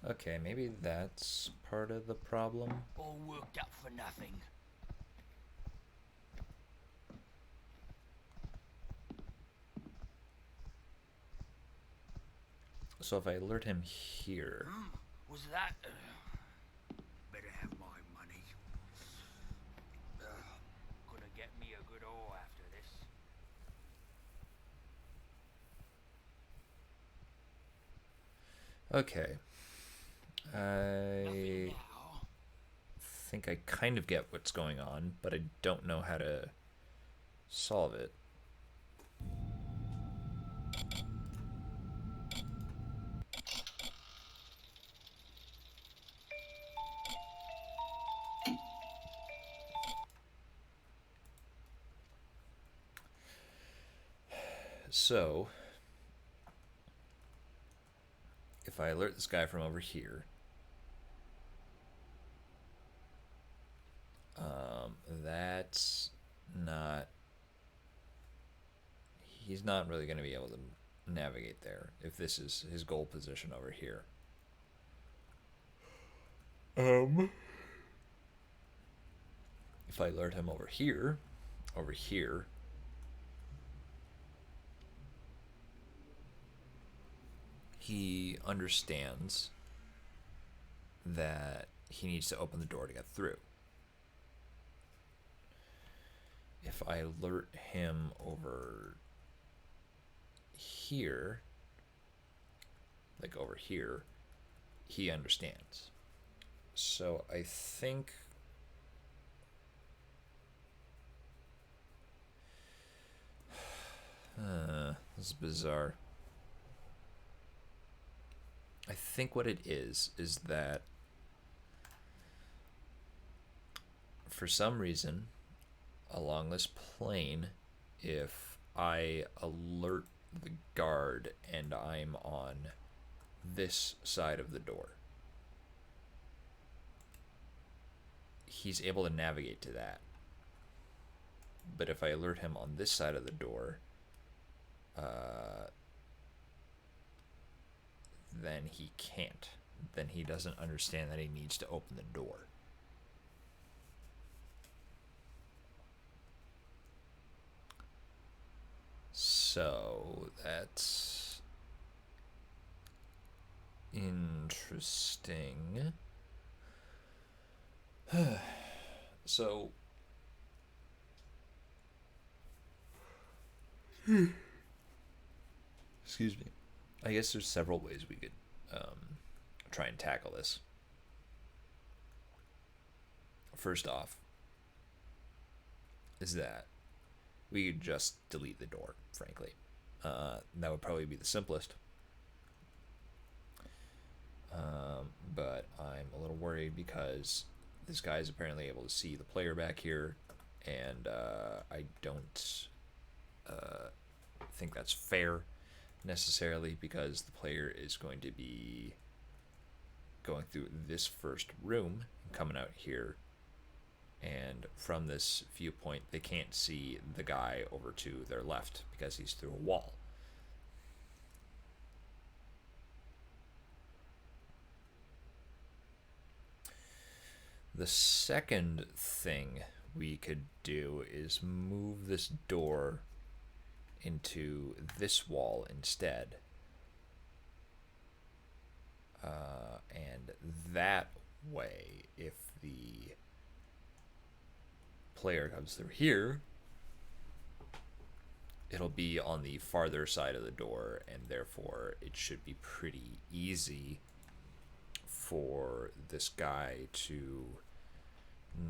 okay, maybe that's part of the problem. All worked up for nothing. So if I alert him here, Was that... better have my money. Gonna get me a good haul after this. okay. Nothing I now. think I kind of get what's going on, but I don't know how to solve it. So, if I alert this guy from over here, that's not. He's not really going to be able to navigate there if this is his goal position over here. If I alert him over here, he understands that he needs to open the door to get through. If I alert him over here, like over here, he understands. So I think this is bizarre. I think what it is that for some reason along this plane, if I alert the guard and I'm on this side of the door, he's able to navigate to that. But if I alert him on this side of the door, then he can't. Then he doesn't understand that he needs to open the door. So that's interesting. So, excuse me. I guess there's several ways we could try and tackle this. First off, is that we could just delete the door, frankly. That would probably be the simplest. But I'm a little worried because this guy is apparently able to see the player back here, and I don't think that's fair necessarily because the player is going to be going through this first room and coming out here, and from this viewpoint they can't see the guy over to their left because he's through a wall. The second thing we could do is move this door into this wall instead. And that way, if the player comes through here, it'll be on the farther side of the door, and therefore it should be pretty easy for this guy to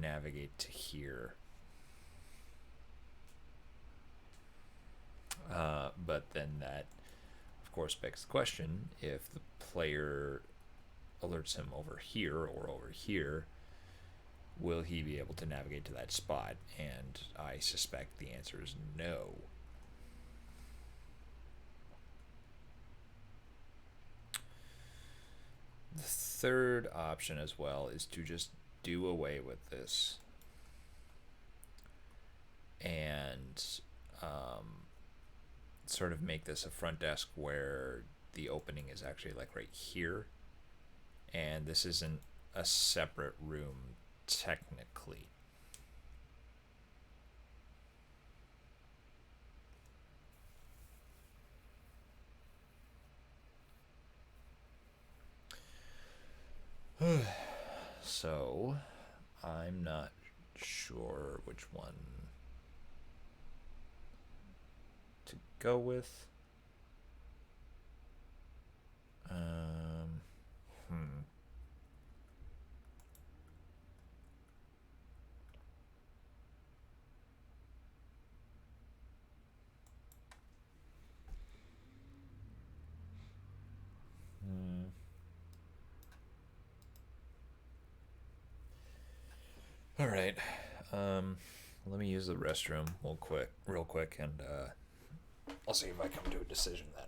navigate to here. But then that, of course, begs the question, if the player alerts him over here or over here, will he be able to navigate to that spot? And I suspect the answer is no. The third option as well is to just do away with this and sort of make this a front desk where the opening is actually like right here, and this isn't a separate room technically. So I'm not sure which one to go with. Hmm. Hmm. All right. Let me use the restroom real quick, and I'll see if I come to a decision then.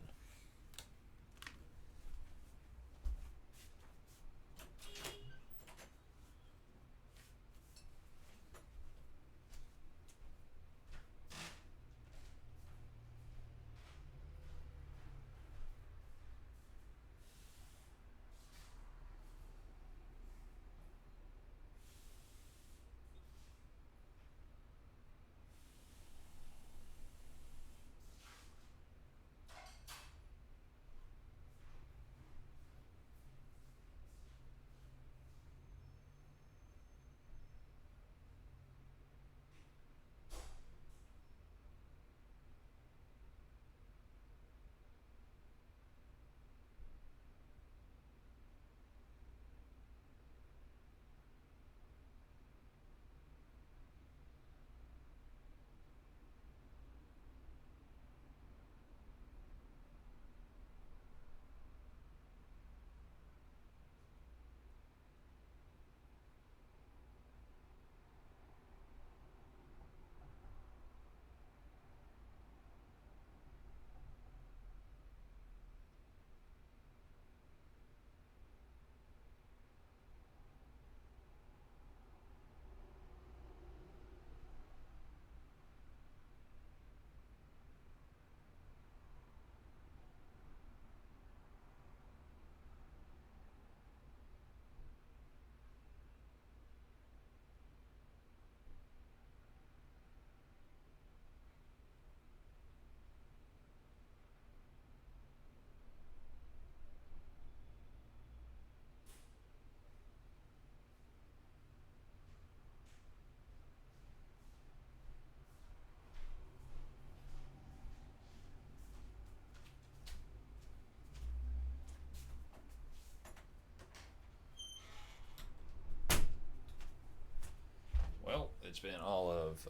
It's been all of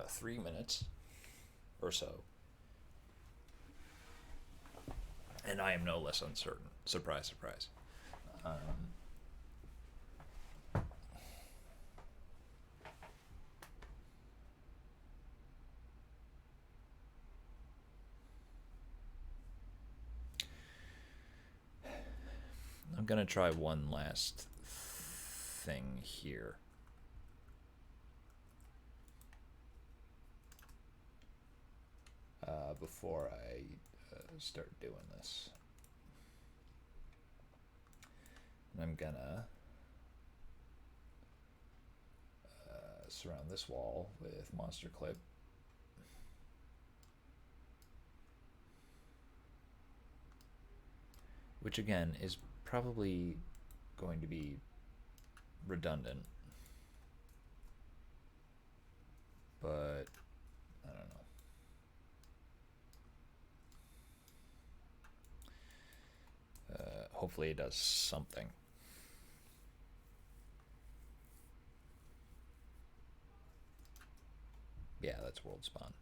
3 minutes or so. And I am no less uncertain. Surprise, surprise. I'm going to try one last thing here. Before I start doing this. And I'm going to surround this wall with monster clip. Which again is probably going to be redundant. But I don't know. Hopefully it does something. Yeah, that's world spawn.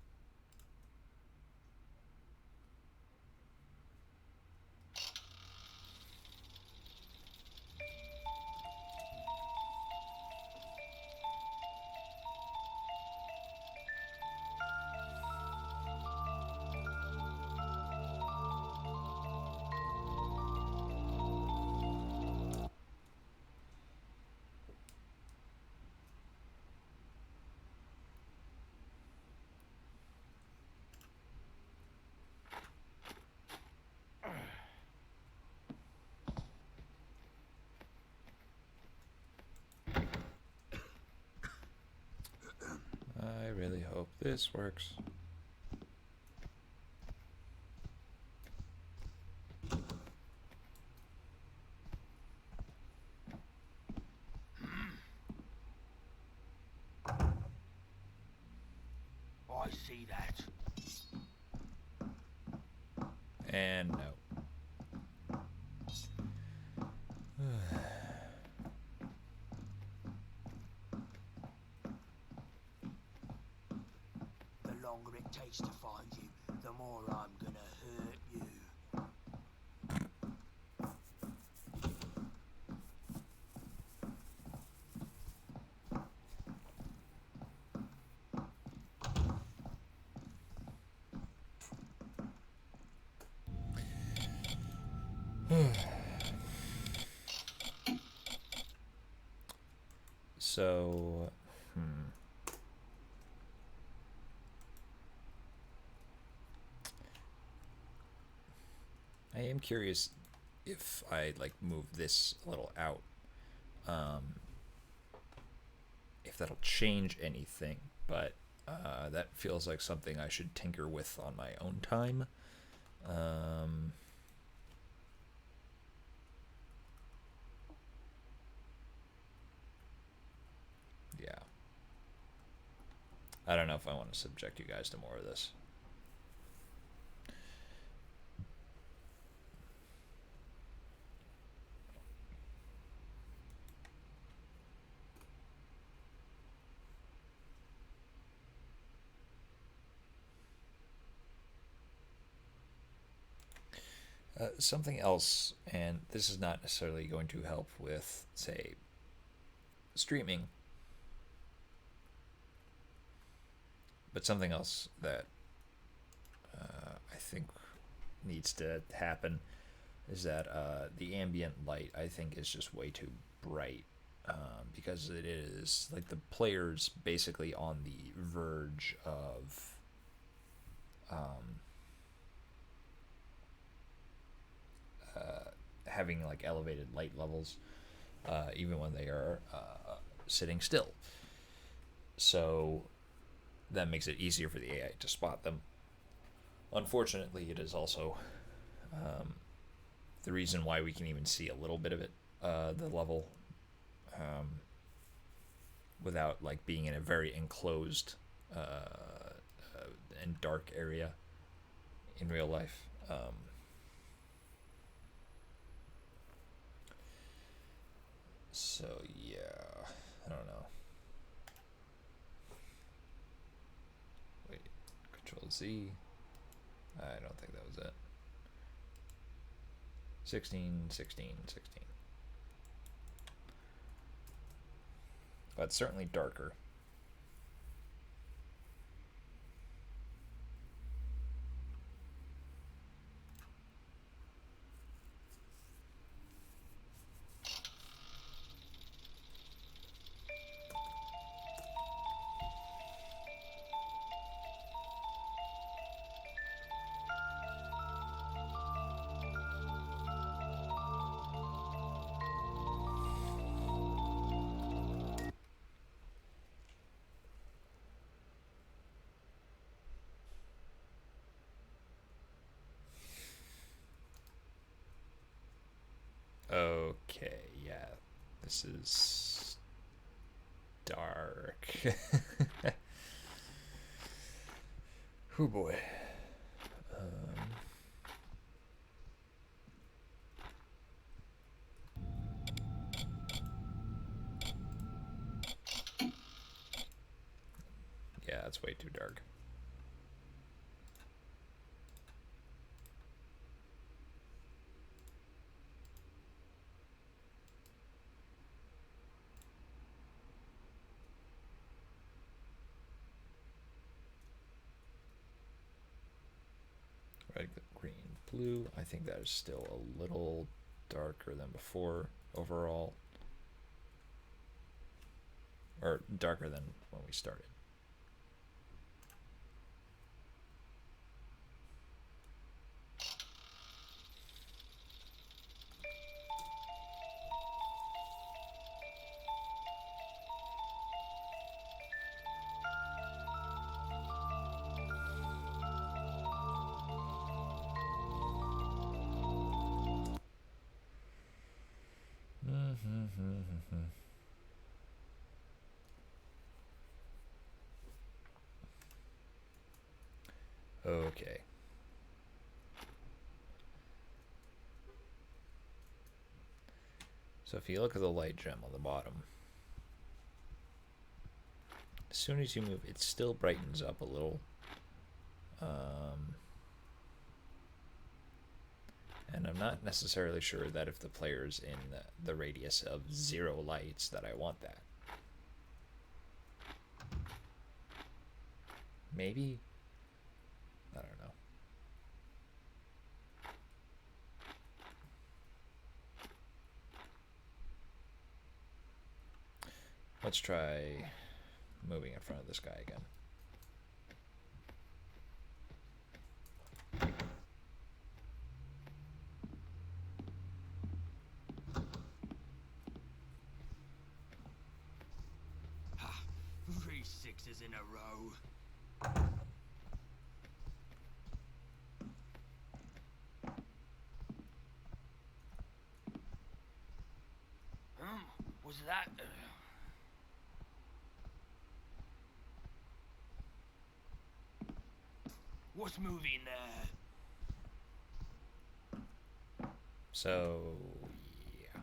I really hope this works. I see that. And no. The longer it takes to find you, the more I'm gonna hurt you. So, I am curious if I like move this a little out, if that'll change anything. But that feels like something I should tinker with on my own time. Yeah. I don't know if I want to subject you guys to more of this. Something else, and this is not necessarily going to help with, say, streaming, but something else that I think needs to happen is that the ambient light, I think, is just way too bright, because it is like the player's basically on the verge of having like elevated light levels, even when they are sitting still. So that makes it easier for the AI to spot them. Unfortunately, it is also the reason why we can even see a little bit of it, the level, without like being in a very enclosed and dark area in real life. So yeah, I don't know. Z. I don't think that was it. 16, 16, 16. But certainly darker. Okay, yeah. This is dark. Oh boy. Yeah, it's way too dark. Red, green, blue. I think that is still a little darker than before overall. Or darker than when we started. Okay. So if you look at the light gem on the bottom, as soon as you move, it still brightens up a little. And I'm not necessarily sure that if the player's in the radius of 0 lights that I want that. Maybe? I don't know. Let's try moving in front of this guy again. Ha! 3 sixes in a row. Was that... What's moving there? So, yeah.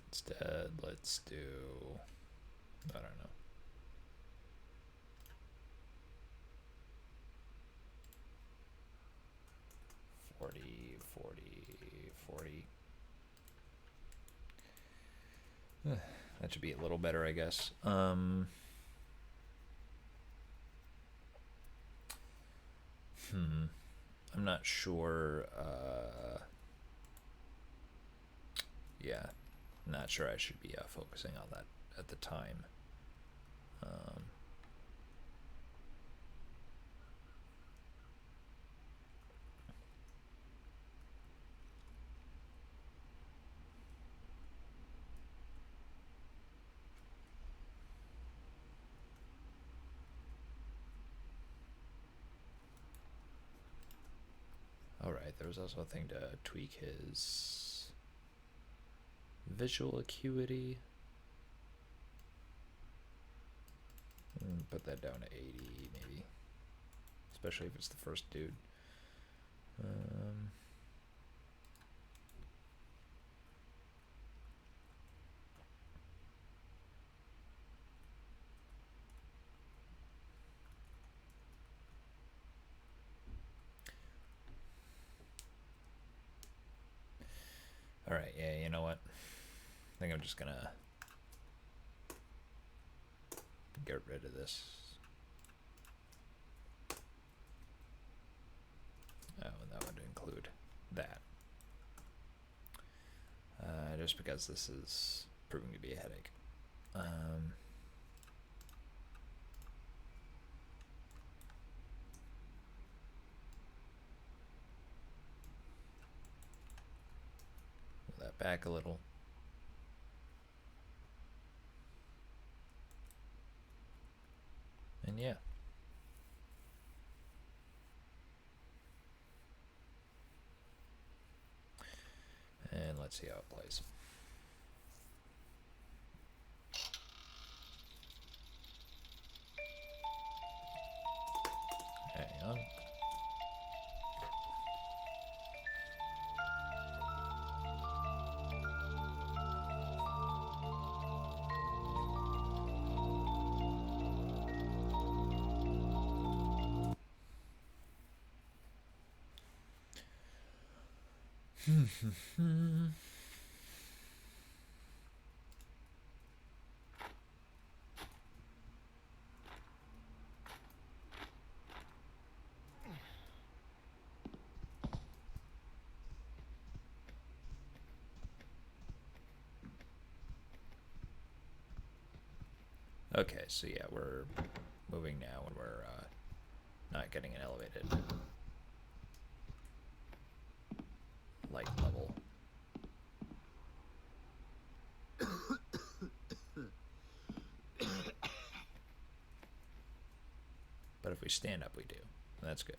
Instead, let's do... I don't know. 40, 40, 40. That should be a little better, I guess. I'm not sure. Yeah, not sure I should be focusing on that at the time. Alright, there was also a thing to tweak his visual acuity. Put that down to 80, maybe. Especially if it's the first dude. Um, all right, yeah, you know what? I think I'm just gonna get rid of this. Oh, and that would include that. Just because this is proving to be a headache. Move that back a little. And yeah. And let's see how it plays. Hang on. Okay, so yeah, we're moving now and we're not getting an elevated light level. But if we stand up, we do. That's good.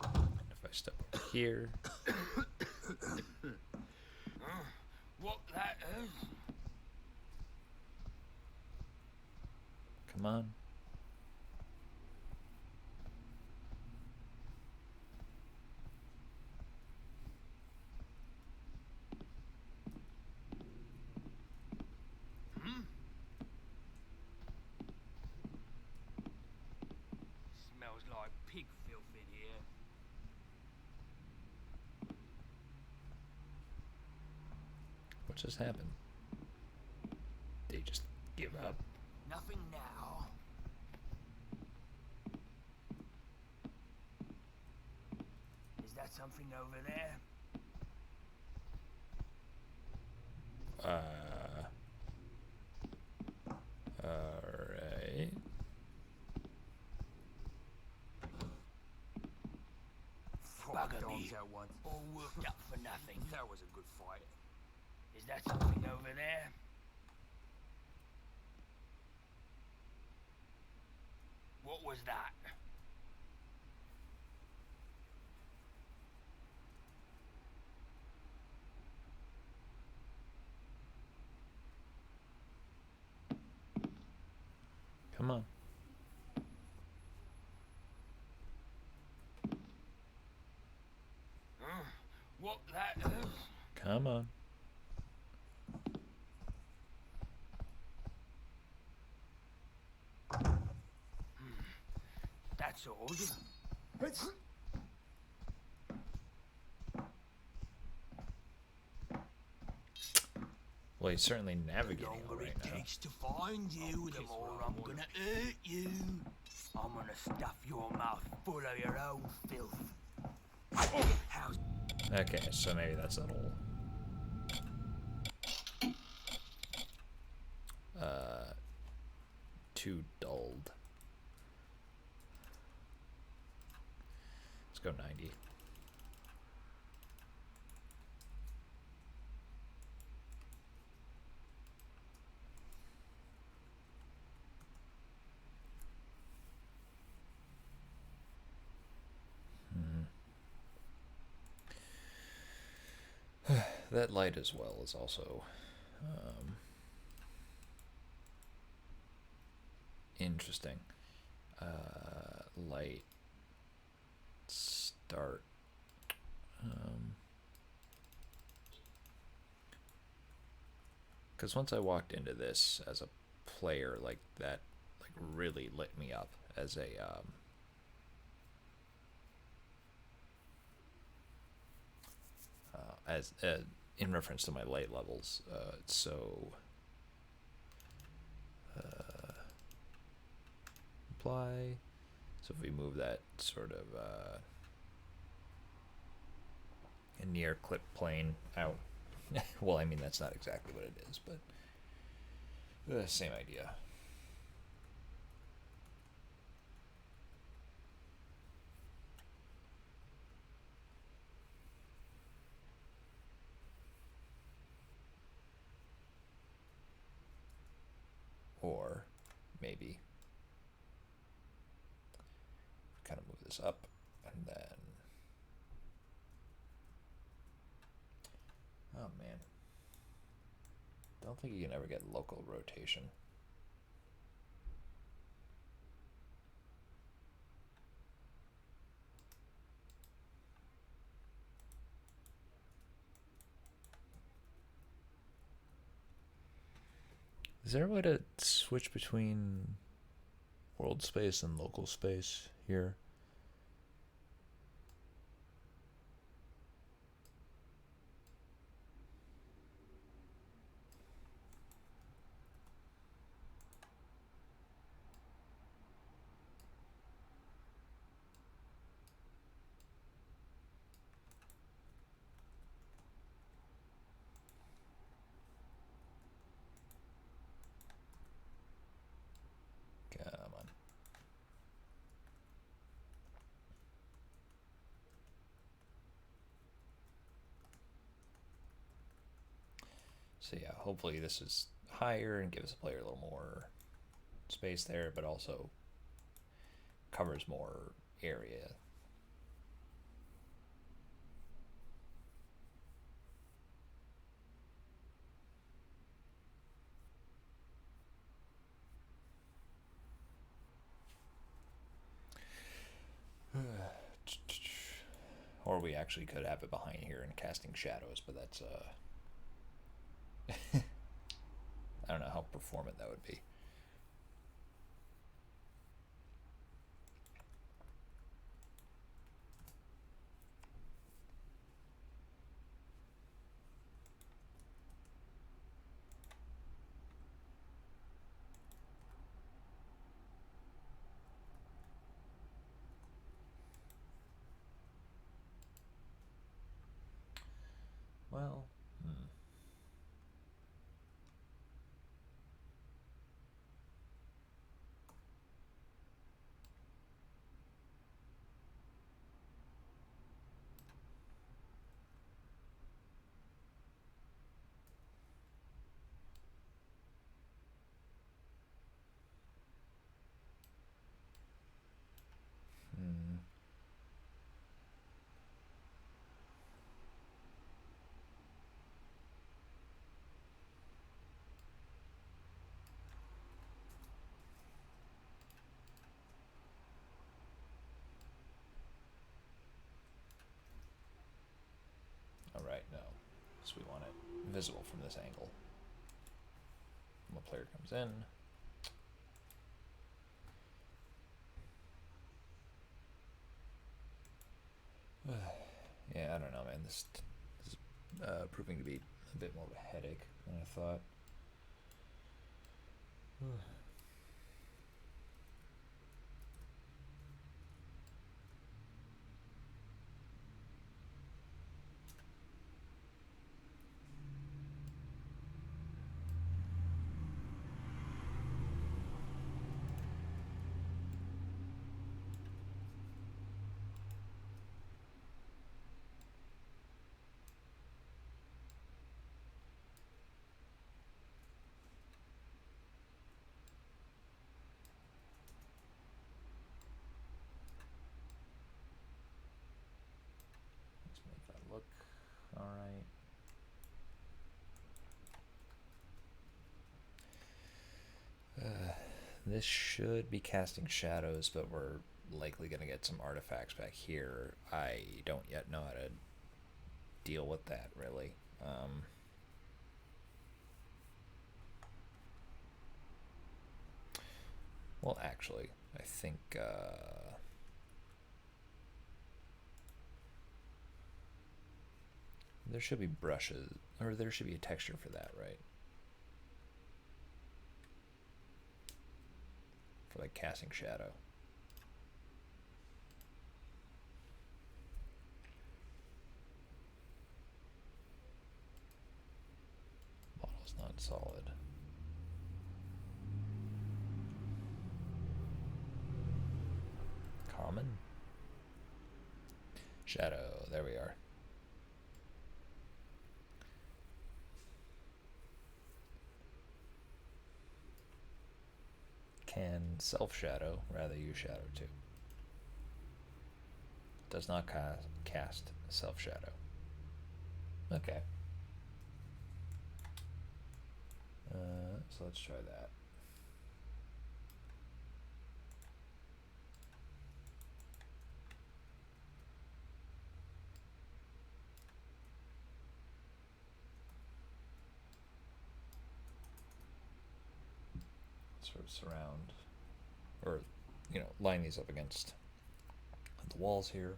And if I step over here. What that is? Come on. Smells like pig filth in here. What just happened? Did he just give up? Nothing now. Is that something over there? Alright. Bugger me. All worked up for nothing. That was a good fight. Is that something over there? What was that? Come on. What that is? Come on. That's odd. Well, he's certainly The navigating all longer right it now. takes to find you, the more I'm gonna hurt you. I'm gonna stuff your mouth full of your own filth. How's Okay, so maybe that's a little too dulled. Let's go 90. That light as well is also um, interesting. Light start. Because once I walked into this as a player, like that, like really lit me up as a as in reference to my light levels. So apply. So if we move that sort of near clip plane out, well, I mean that's not exactly what it is, but same idea. Or maybe kind of move this up and then, oh man, don't think you can ever get local rotation. Is there a way to switch between world space and local space here? Come on. So yeah, hopefully this is higher and gives the player a little more space there, but also covers more area. Or we actually could have it behind here and casting shadows, but that's I don't know how performant that would be. Well, all right, no. So we want it visible from this angle. When the player comes in, yeah, I don't know, man. This is proving to be a bit more of a headache than I thought. This should be casting shadows, but we're likely going to get some artifacts back here. I don't yet know how to deal with that, really. Well, actually, I think there should be brushes, or there should be a texture for that, right? For like casting shadow. Model's not solid. Common. Shadow, there we are. Can self-shadow rather use shadow too. Does not cast self-shadow. Okay. So let's try that. Sort of surround, or line these up against the walls here.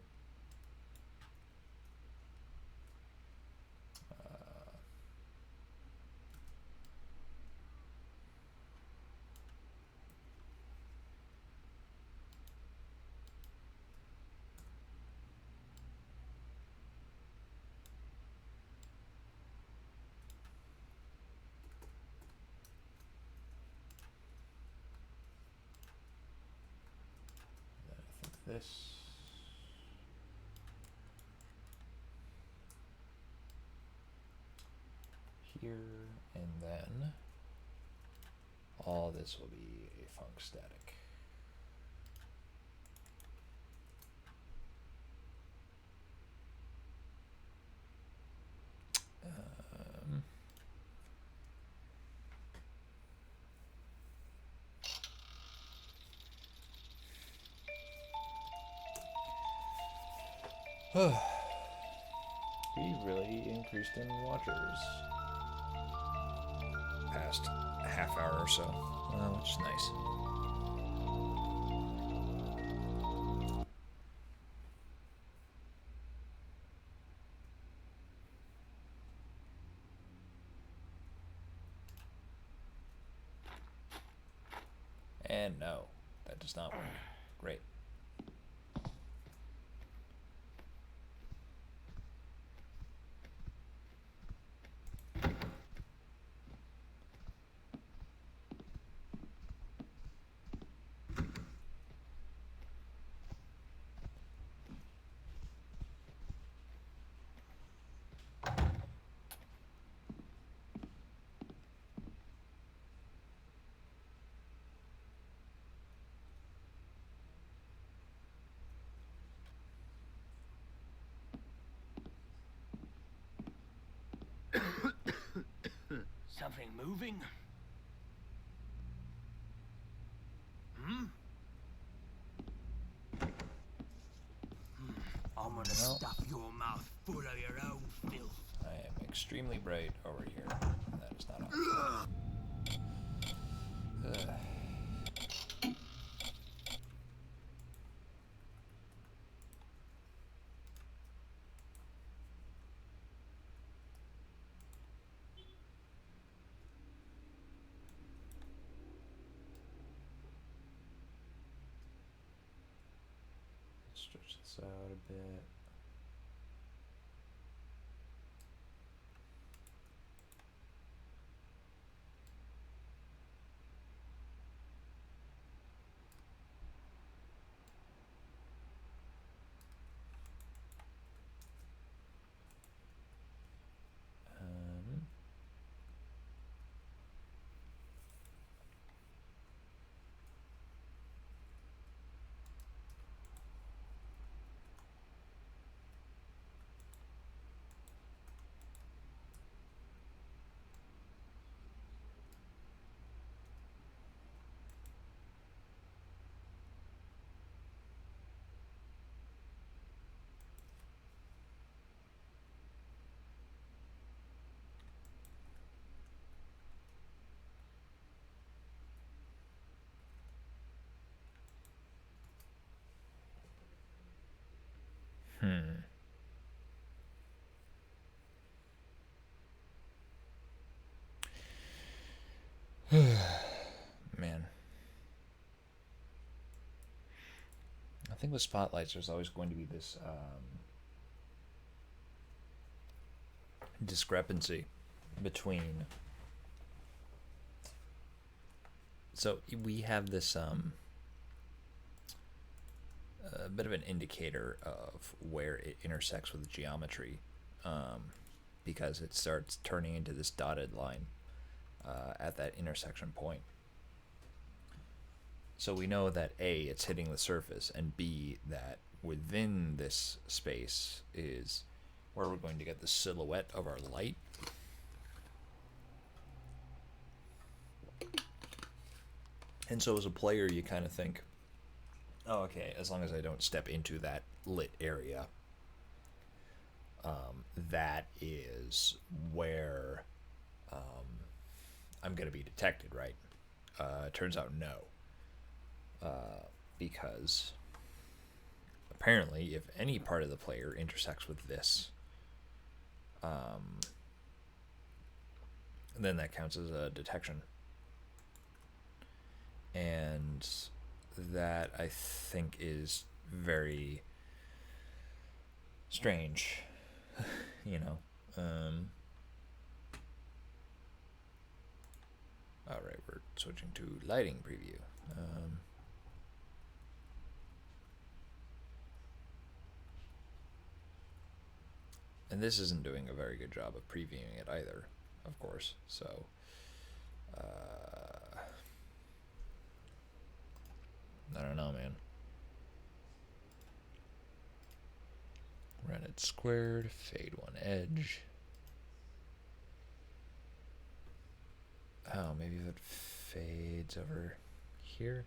This here, and then all this will be a func static. We really increased in watchers past half hour or so, which is nice. And no, that does not work. Great. Something moving? Hmm? I'm gonna stuff your mouth full of your own filth. I am extremely bright over here. That is not optional. Stretch this out a bit. Hmm. Man. I think with spotlights, there's always going to be this discrepancy between. So we have this a bit of an indicator of where it intersects with geometry, because it starts turning into this dotted line at that intersection point. So we know that A, it's hitting the surface, and B, that within this space is where we're going to get the silhouette of our light. And so as a player, you kind of think, oh, okay, as long as I don't step into that lit area, that is where I'm going to be detected, right? Turns out no. Because apparently, if any part of the player intersects with this, then that counts as a detection. And that, I think, is very strange, you know. All right, we're switching to lighting preview. And this isn't doing a very good job of previewing it either, of course. So, I don't know, man. Run it squared, fade one edge. Oh, maybe if it fades over here.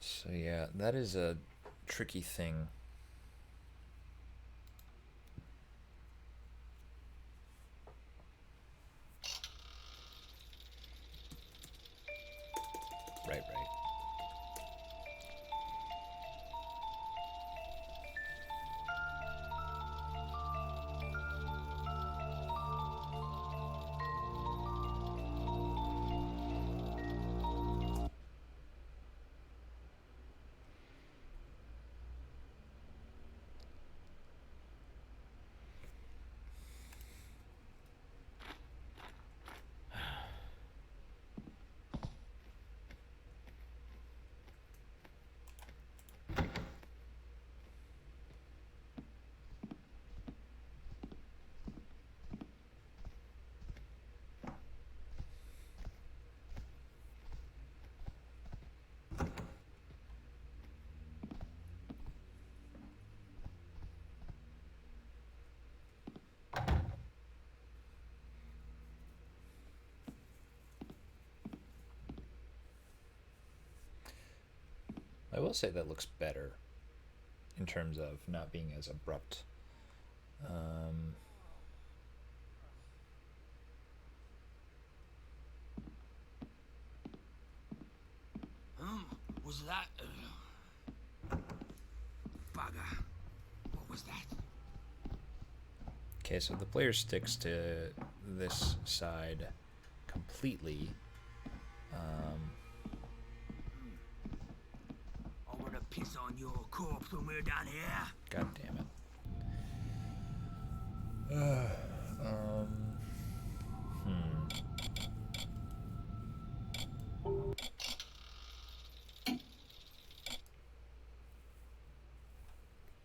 So yeah, that is a tricky thing. Right. I will say that looks better in terms of not being as abrupt. Was that... Bugger. What was that? Okay, so the player sticks to this side completely. I want to piss on your corpse when we're done here. God damn it.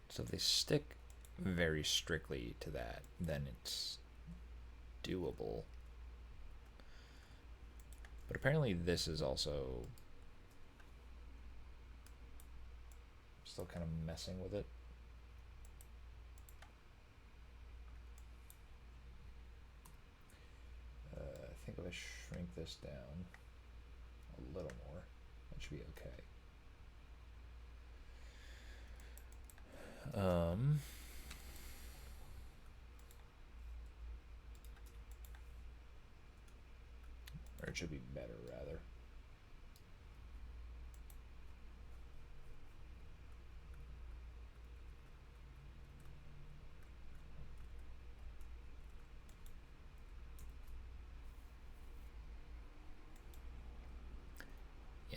So if they stick very strictly to that, then it's doable. But apparently this is also still kind of messing with it. I think if I shrink this down a little more, that should be okay. Or it should be better, rather.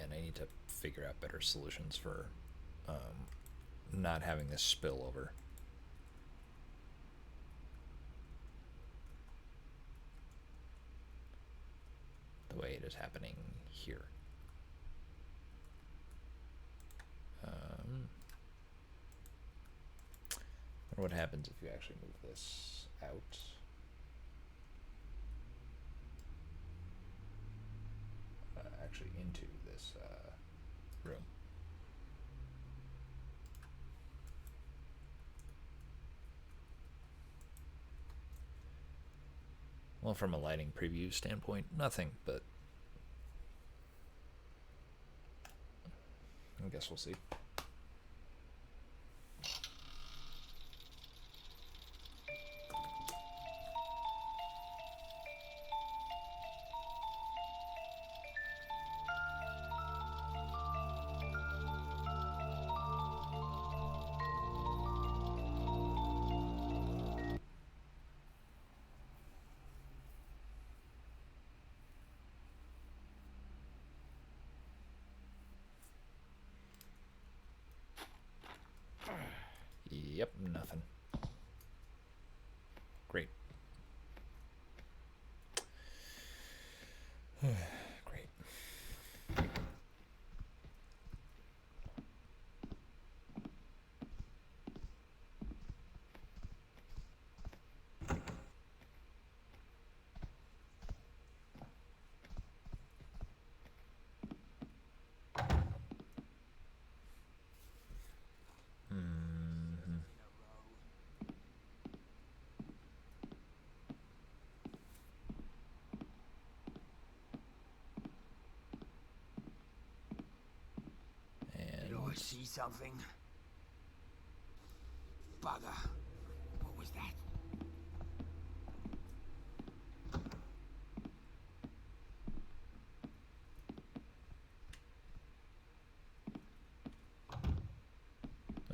Yeah, and I need to figure out better solutions for not having this spill over. The way it is happening here. I wonder what happens if you actually move this out. Actually into this room. Well, from a lighting preview standpoint, nothing, but I guess we'll see. Yep, nothing. Great. Great. I see something. Bugger. What was that?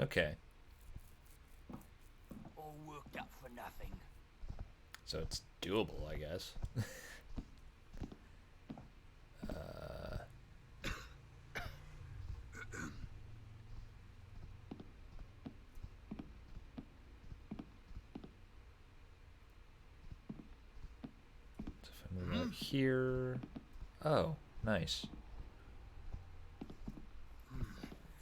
Okay. All worked up for nothing. So it's doable, I guess. So if I move out here. Oh, nice.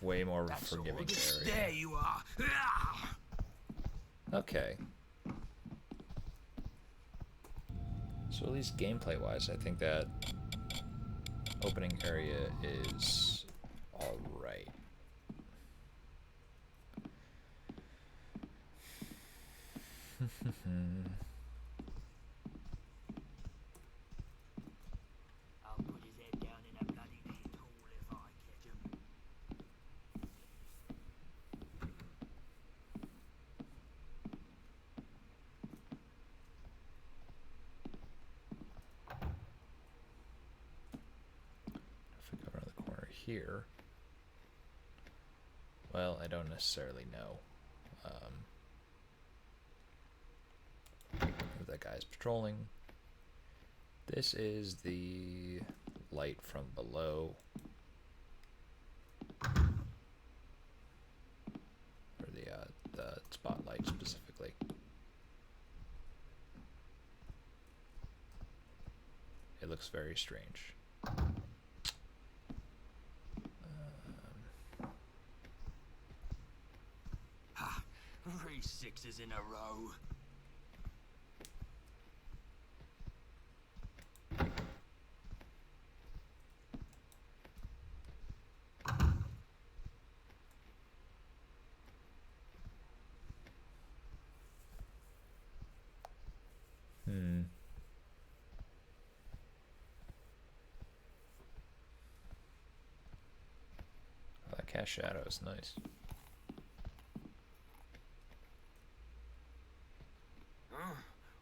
Way more That's forgiving all. area. There you are. Okay. So at least gameplay-wise, I think that opening area is alright. I'll put his head down in a bloody pit hole if I catch him. If we go around the corner here, well, I don't necessarily know. If that guy's patrolling. This is the light from below. Or the spotlight specifically. It looks very strange. Ha! 3 sixes in a row. Oh, that cast shadow is nice.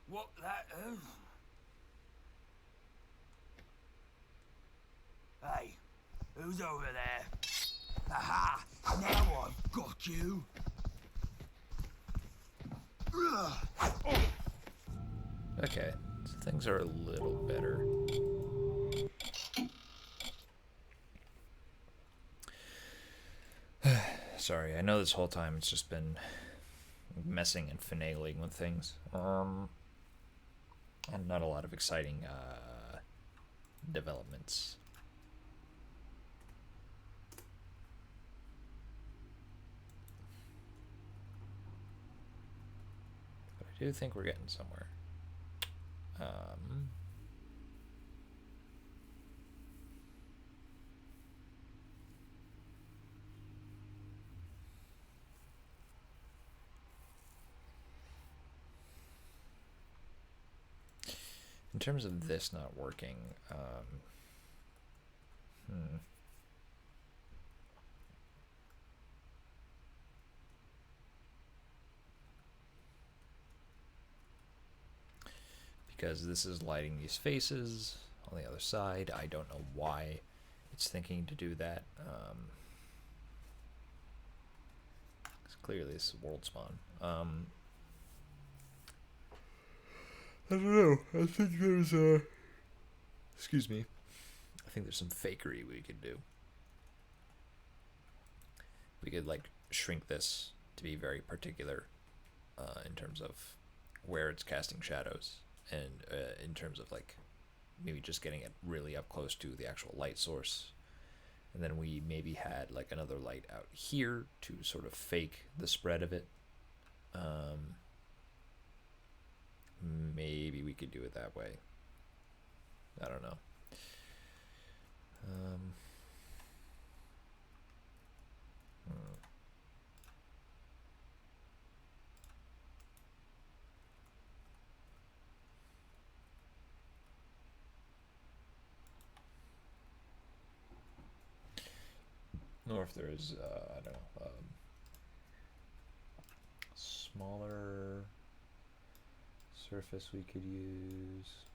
What that is? Hey, who's over there? Aha! Now I've got you! Okay, so things are a little better. Sorry, I know this whole time it's just been messing and finagling with things. And not a lot of exciting developments. But I do think we're getting somewhere. In terms of this not working, because this is lighting these faces on the other side. I don't know why it's thinking to do that. Clearly this is world spawn. I don't know. I think there's excuse me. I think there's some fakery we could do. We could like shrink this to be very particular in terms of where it's casting shadows, and in terms of like maybe just getting it really up close to the actual light source. And then we maybe had like another light out here to sort of fake the spread of it. Maybe we could do it that way. I don't know. Or if there is, I don't know, smaller surface we could use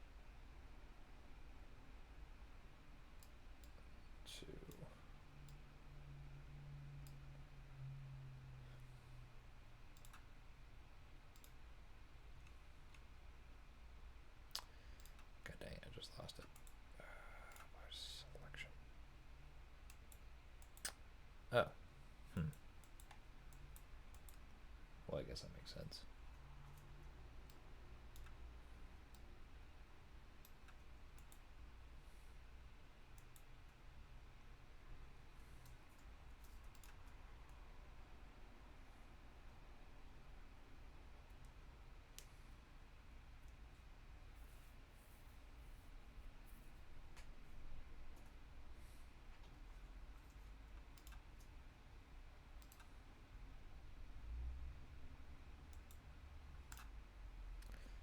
to God dang it, I just lost it. Selection. Oh. Well, I guess that makes sense.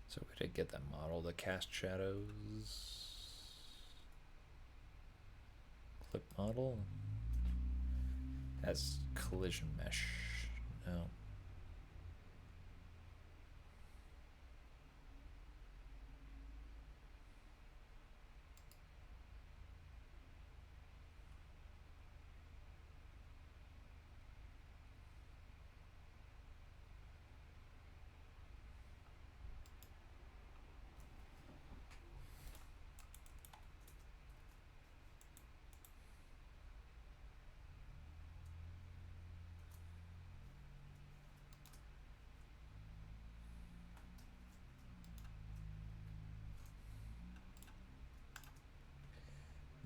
So we did get that model to cast shadows. Clip model has collision mesh. No.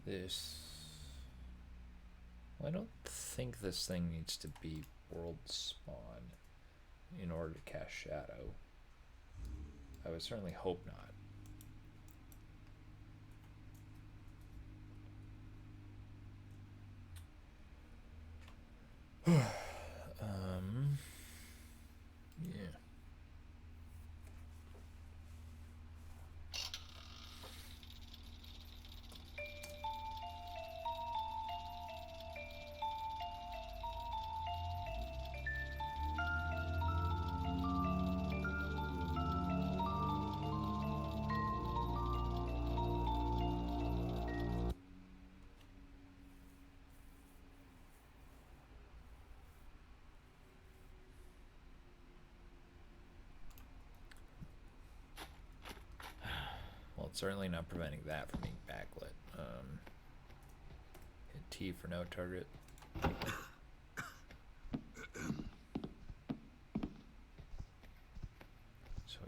This. Well, I don't think this thing needs to be world spawn in order to cast shadow. I would certainly hope not. Yeah. Well, it's certainly not preventing that from being backlit. Hit T for no target.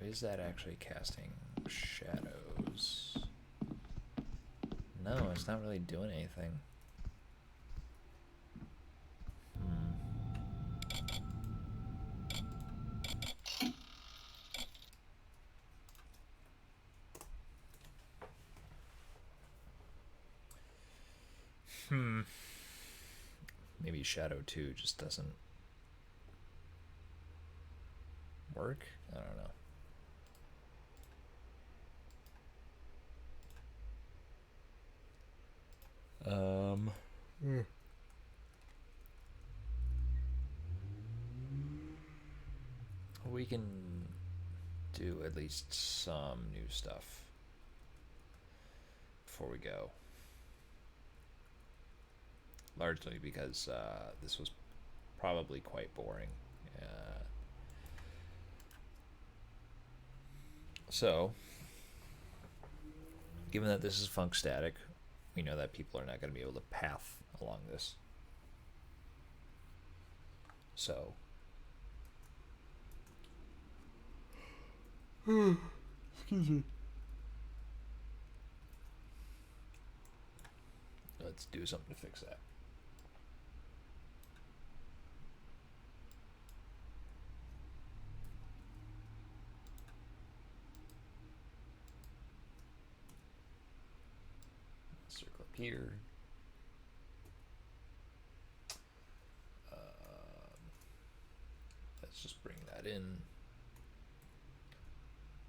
is that actually casting shadows? No, it's not really doing anything. Maybe Shadow 2 just doesn't work? I don't know. We can do at least some new stuff before we go. Largely because this was probably quite boring. So, given that this is func static, we know that people are not going to be able to path along this. So, excuse me. Let's do something to fix that. Circle up here. Let's just bring that in.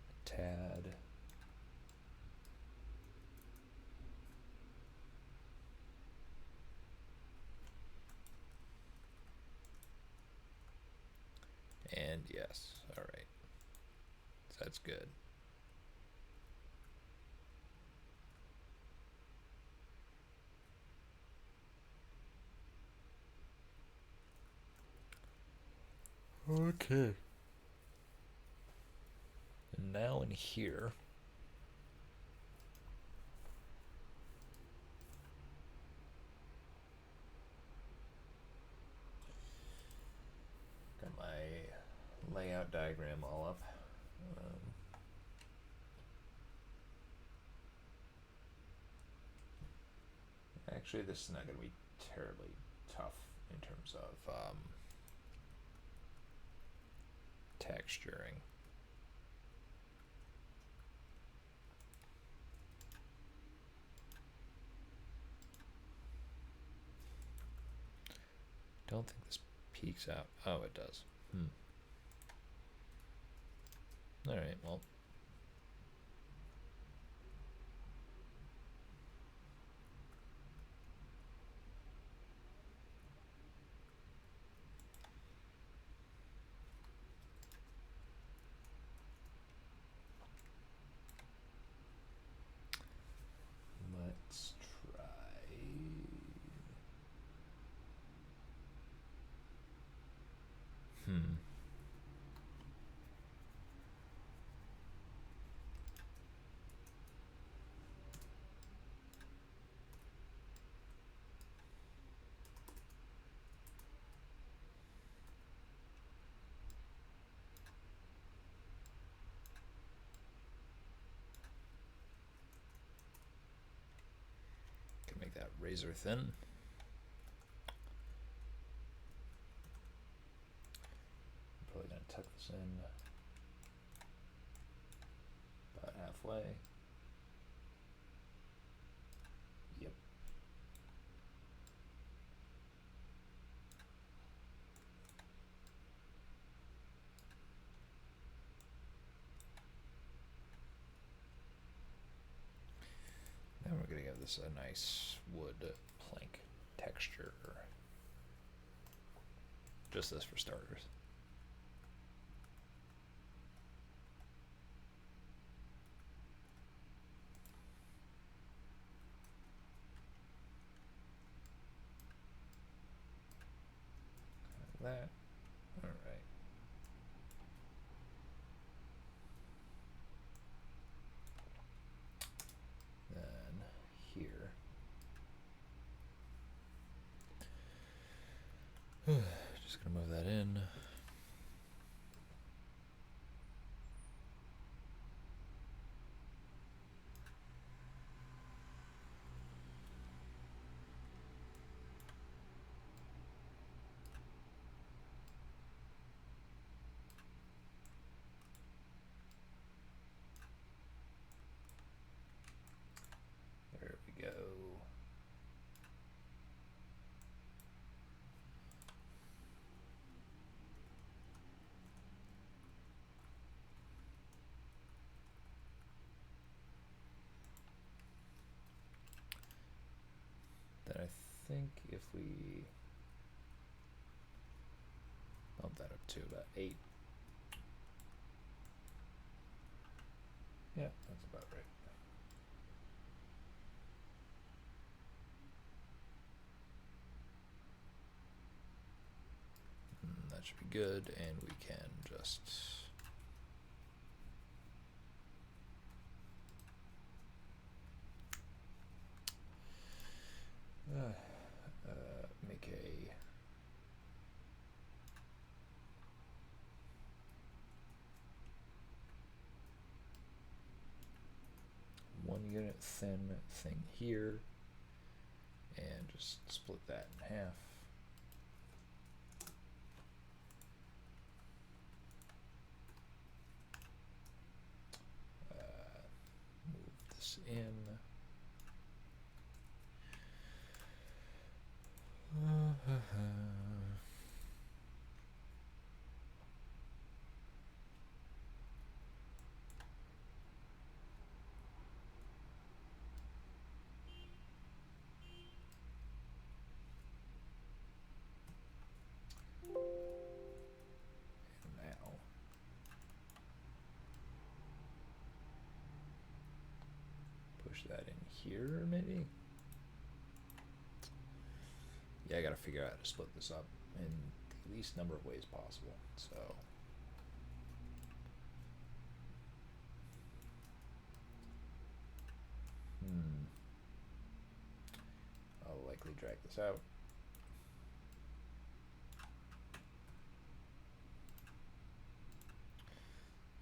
A tad. And yes, all right. That's good. Okay. And now in here, got my layout diagram all up. Actually, this is not going to be terribly tough in terms of texturing. Don't think this peeks out. Oh, it does. All right, well. Let's try. Can make that razor thin. Probably gonna tuck this in about halfway. Yep. Then we're gonna give this a nice wood plank texture. Just this for starters. That. All right. Then here. Just gonna move that in. think if we bump that up to about 8. Yeah, that's about right. That should be good, and we can just make a one-unit thin thing here, and just split that in half. Move this in. Now, push that in here, maybe? Yeah, I gotta figure out how to split this up in the least number of ways possible, so. I'll likely drag this out.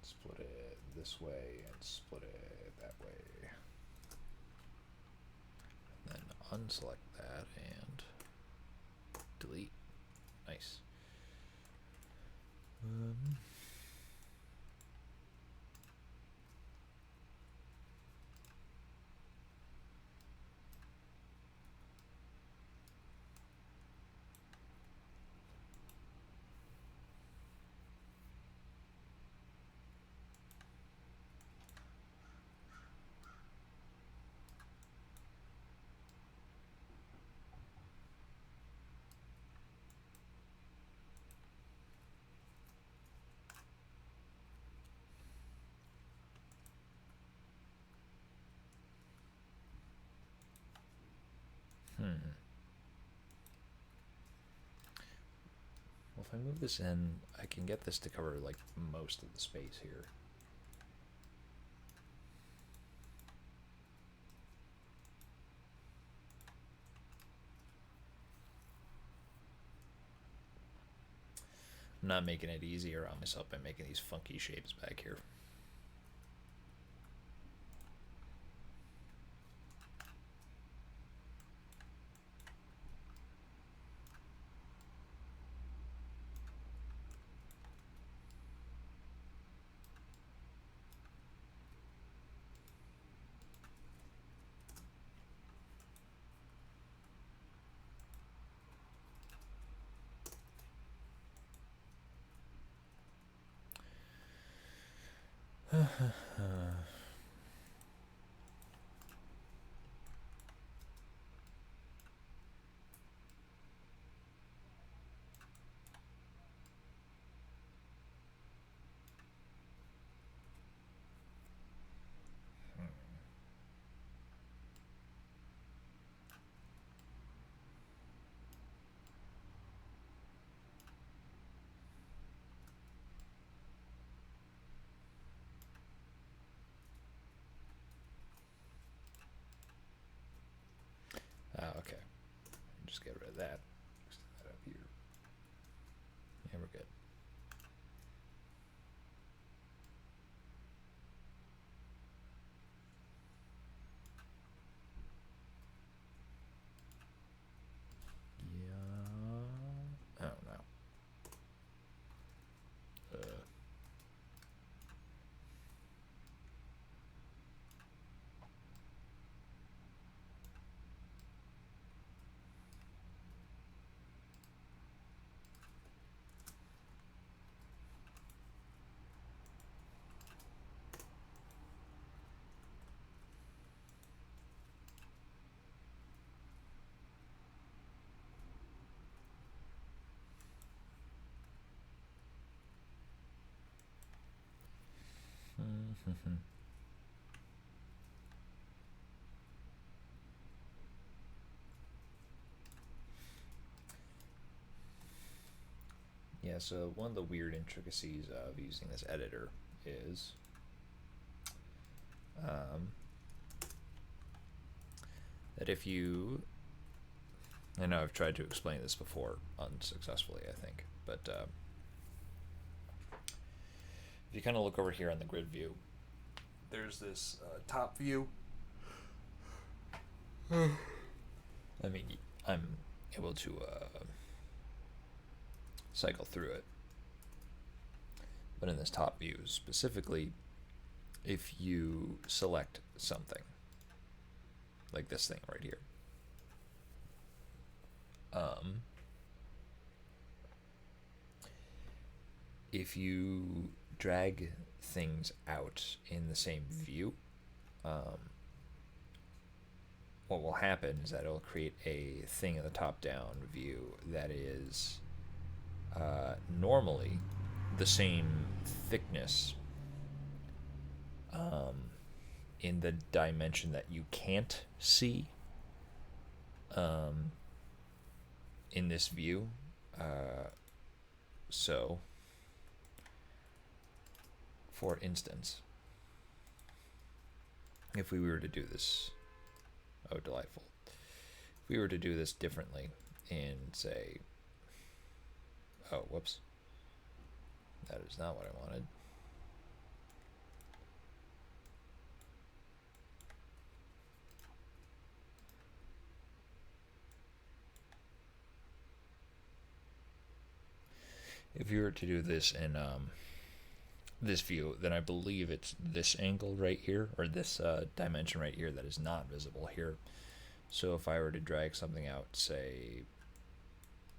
Split it this way and split it that way. And then unselect that and delete. Nice. Well, if I move this in, I can get this to cover like most of the space here. I'm not making it easier on myself by making these funky shapes back here. Okay. Just get rid of that. Extend that up here. Yeah, we're good. Yeah. Oh no. Yeah, so one of the weird intricacies of using this editor is that if you, I know I've tried to explain this before unsuccessfully, I think, but if you kind of look over here on the grid view, there's this top view. I mean, I'm able to cycle through it. But in this top view specifically, if you select something, like this thing right here, if you drag things out in the same view, what will happen is that it'll create a thing in the top-down view that is normally the same thickness in the dimension that you can't see in this view. So, for instance, if we were to do this, oh, delightful. If we were to do this differently and say, oh, whoops, that is not what I wanted. If you were to do this in this view, then I believe it's this angle right here, or this dimension right here that is not visible here. So if I were to drag something out, say,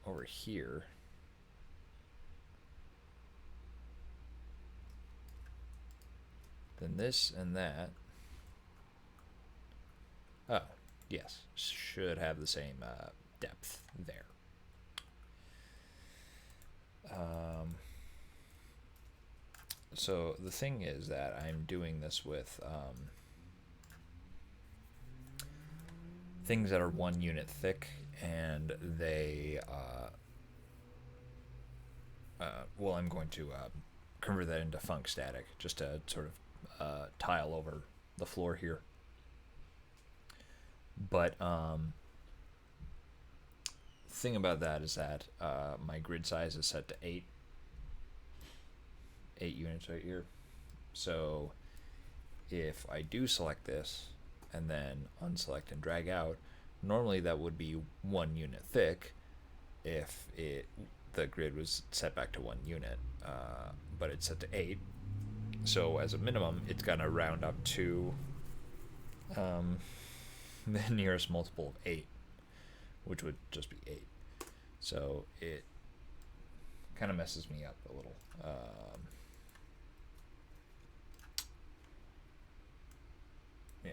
over here, then this and that, oh, yes, should have the same depth there. So the thing is that I'm doing this with things that are 1 unit thick, and they, well, I'm going to convert that into func static, just to sort of tile over the floor here. But thing about that is that my grid size is set to 8 units right here. So if I do select this and then unselect and drag out, normally that would be 1 unit thick if the grid was set back to 1 unit, but it's set to 8. So as a minimum, it's gonna round up to the nearest multiple of 8, which would just be 8. So it kind of messes me up a little. Yeah.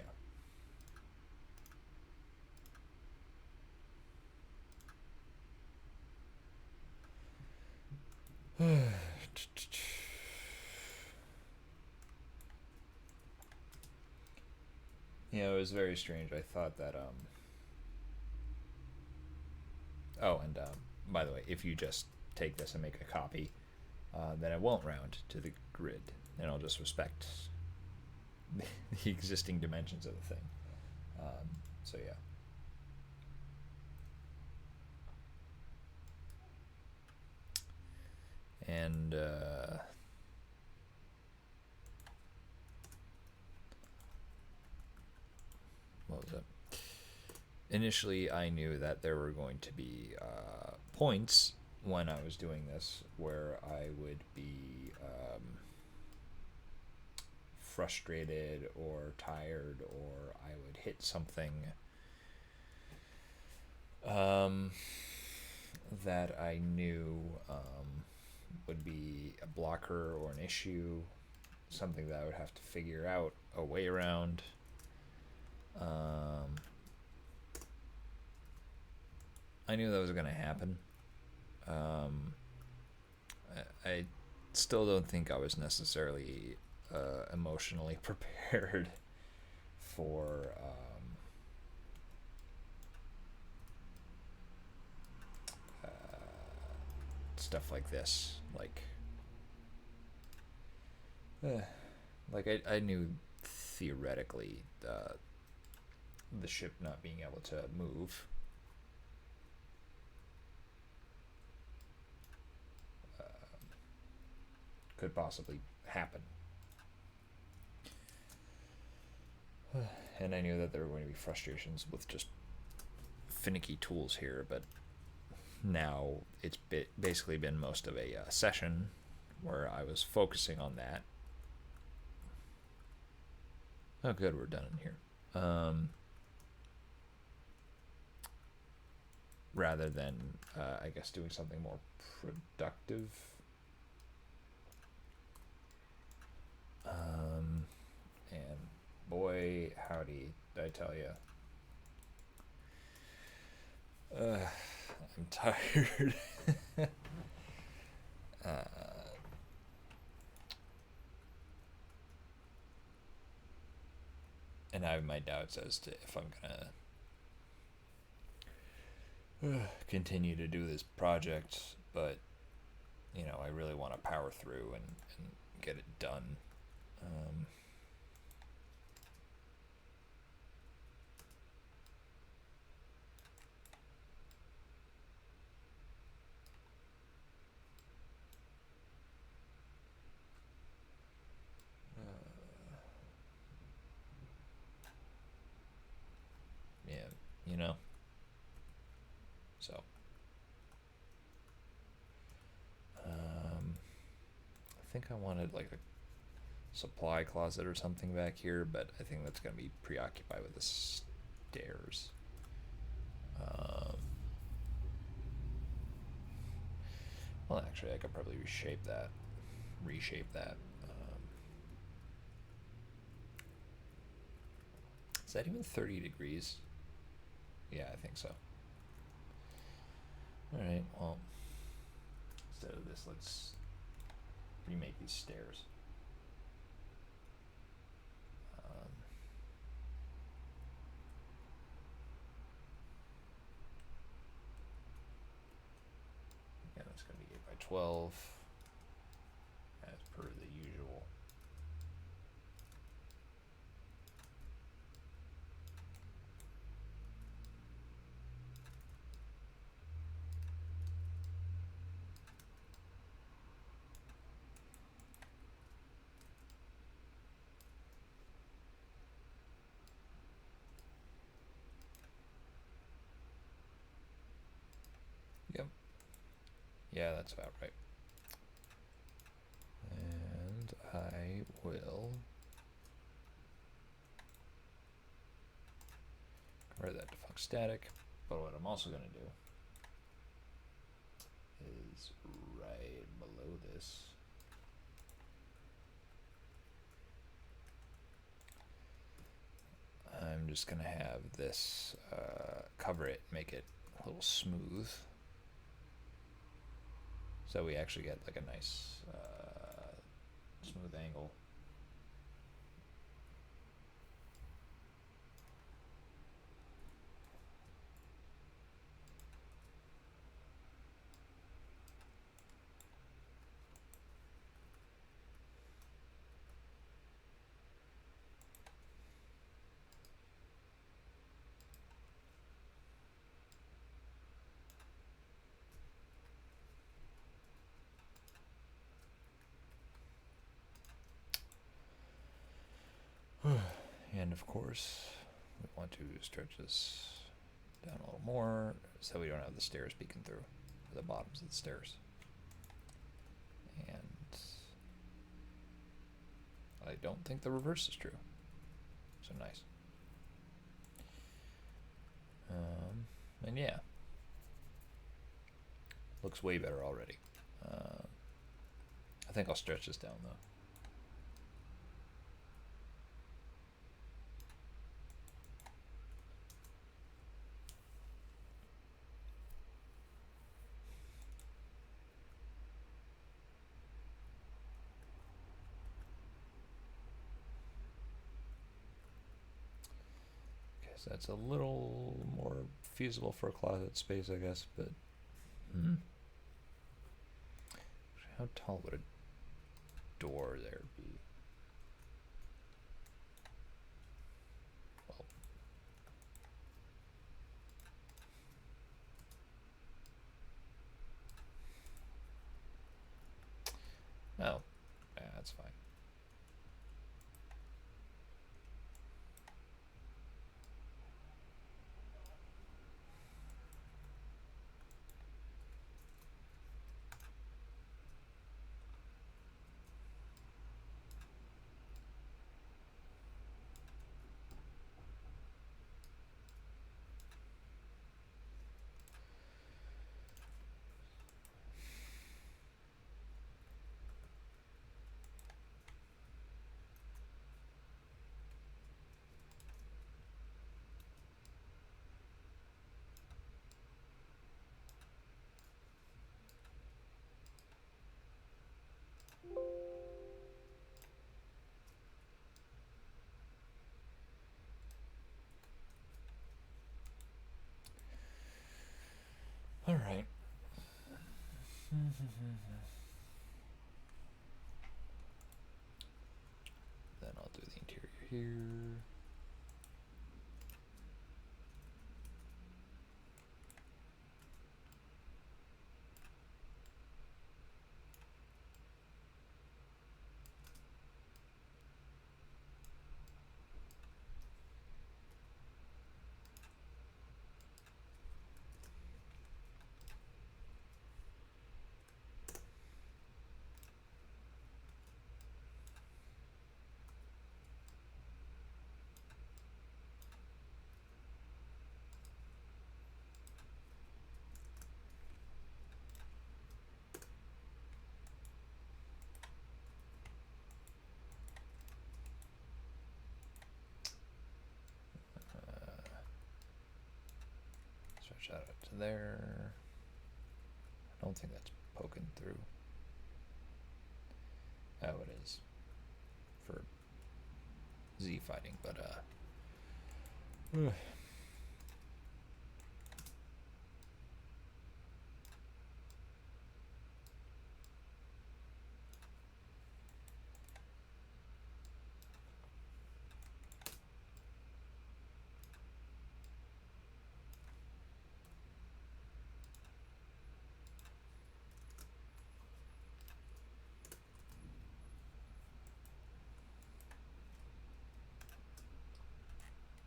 Yeah, it was very strange. I thought that oh, and by the way, if you just take this and make a copy, then it won't round to the grid, and it'll just respect the existing dimensions of the thing. So yeah. And what was it? Initially, I knew that there were going to be points when I was doing this where I would be frustrated or tired, or I would hit something that I knew would be a blocker or an issue, something that I would have to figure out a way around. I knew that was going to happen. I still don't think I was necessarily emotionally prepared for stuff like this. I knew theoretically the ship not being able to move could possibly happen. And I knew that there were going to be frustrations with just finicky tools here, but now it's basically been most of a session where I was focusing on that. Oh, good, we're done in here. Rather than, I guess, doing something more productive. And boy, howdy, I tell you. I'm tired. And I have my doubts as to if I'm gonna continue to do this project, but you know, I really want to power through and get it done. Yeah, you know. So, I think I wanted like a supply closet or something back here, but I think that's going to be preoccupied with the stairs. Well, actually, I could probably reshape that. Is that even 30 degrees? Yeah, I think so. Alright, well, instead of this, let's remake these stairs. Yeah, that's going to be 8 by 12, as per the usual. Yep. Yeah, that's about right. And I will convert that to func static. But what I'm also going to do is right below this, I'm just going to have this cover it, make it a little smooth. So we actually get like a nice smooth angle. And of course, we want to stretch this down a little more so we don't have the stairs peeking through, the bottoms of the stairs. And I don't think the reverse is true. So nice. And yeah, looks way better already. I think I'll stretch this down though. So that's a little more feasible for a closet space, I guess, but how tall would a door there be? Well, oh, yeah, that's fine. All right. Then I'll do the interior here. Stretch out to there. I don't think that's poking through. Oh, it is for Z fighting, but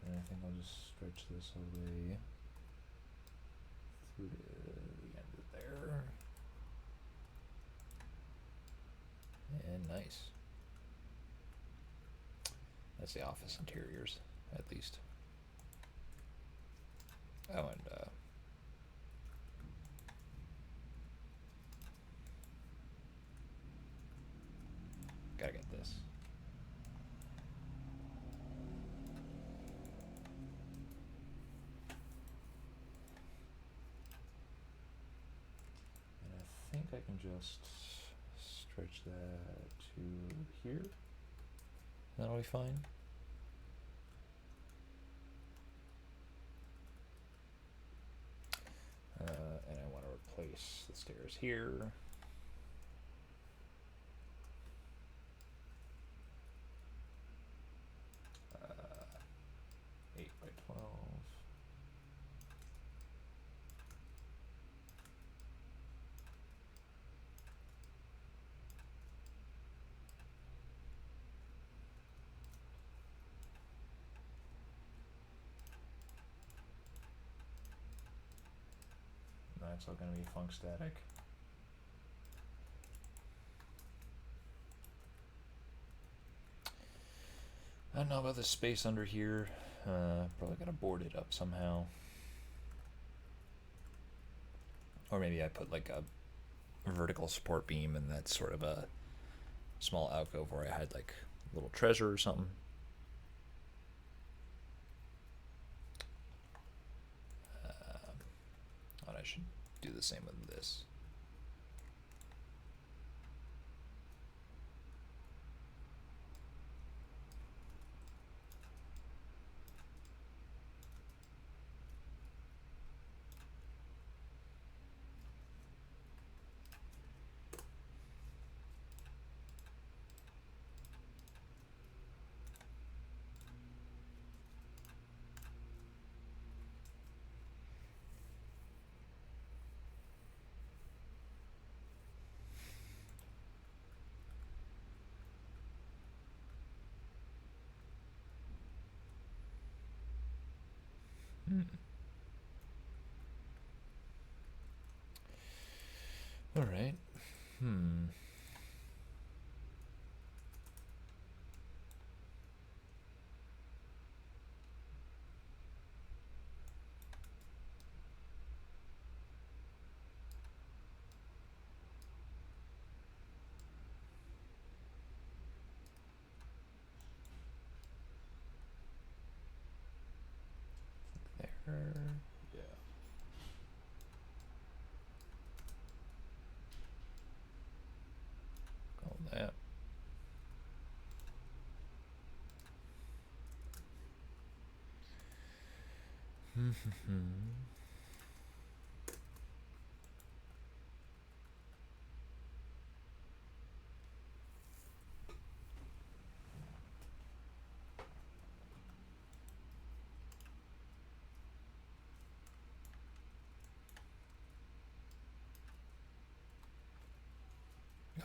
and I think I'll just stretch this away through the end of there. And nice. That's the office interiors, at least. Oh, and gotta get this. And I think I can just stretch that to here. That'll be fine. And I want to replace the stairs here. Uh, 8 by 12. That's all going to be funk static. I don't know about the space under here. Probably gotta board it up somehow. Or maybe I put like a vertical support beam and that's sort of a small alcove where I had like a little treasure or something. And I should do the same with this. All right. Hmm. There. Yeah. Call that.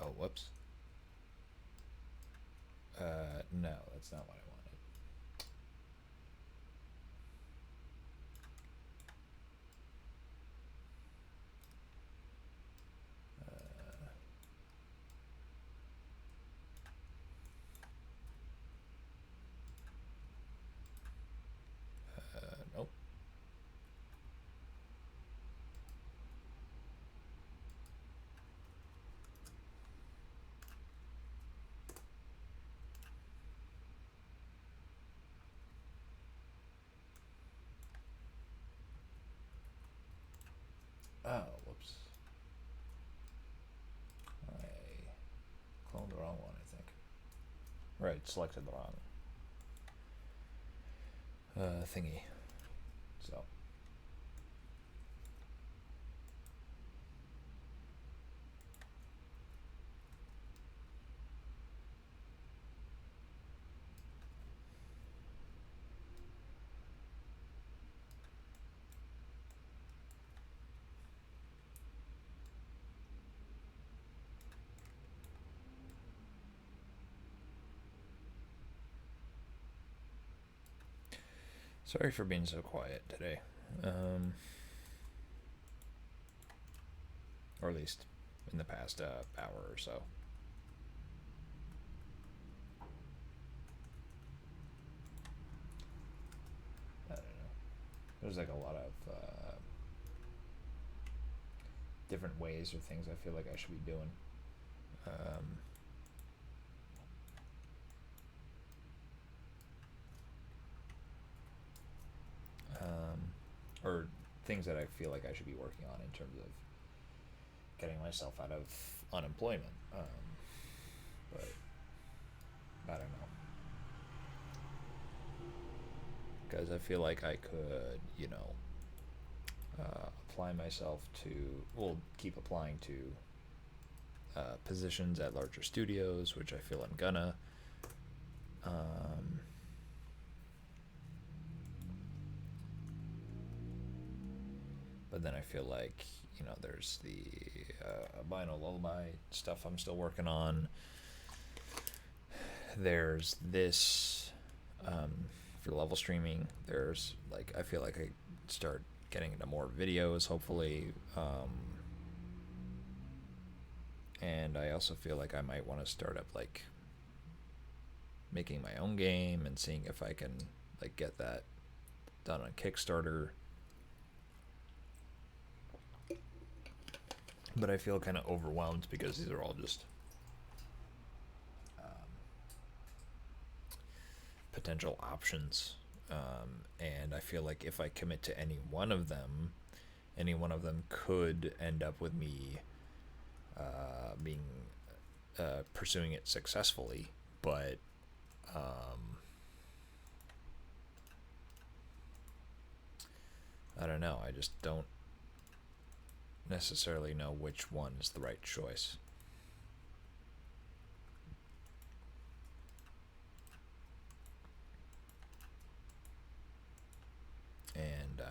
Oh, whoops. No, that's not what I wanted. Nope. Oh, whoops. I cloned the wrong one, I think. Right, selected the wrong thingy. So. Sorry for being so quiet today. Or at least in the past hour or so. I don't know. There's like a lot of different ways or things I feel like I should be doing. Or things that I feel like I should be working on in terms of getting myself out of unemployment. But I don't know. Because I feel like I could, apply myself to, well, keep applying to positions at larger studios, which I feel I'm gonna. But then I feel like, there's the albino lullaby stuff I'm still working on. There's this for level streaming. There's like, I feel like I start getting into more videos, hopefully. And I also feel like I might want to start up like making my own game and seeing if I can like get that done on Kickstarter. But I feel kind of overwhelmed because these are all just potential options. And I feel like if I commit to any one of them could end up with me being pursuing it successfully. But I don't know. I just don't necessarily know which one is the right choice. And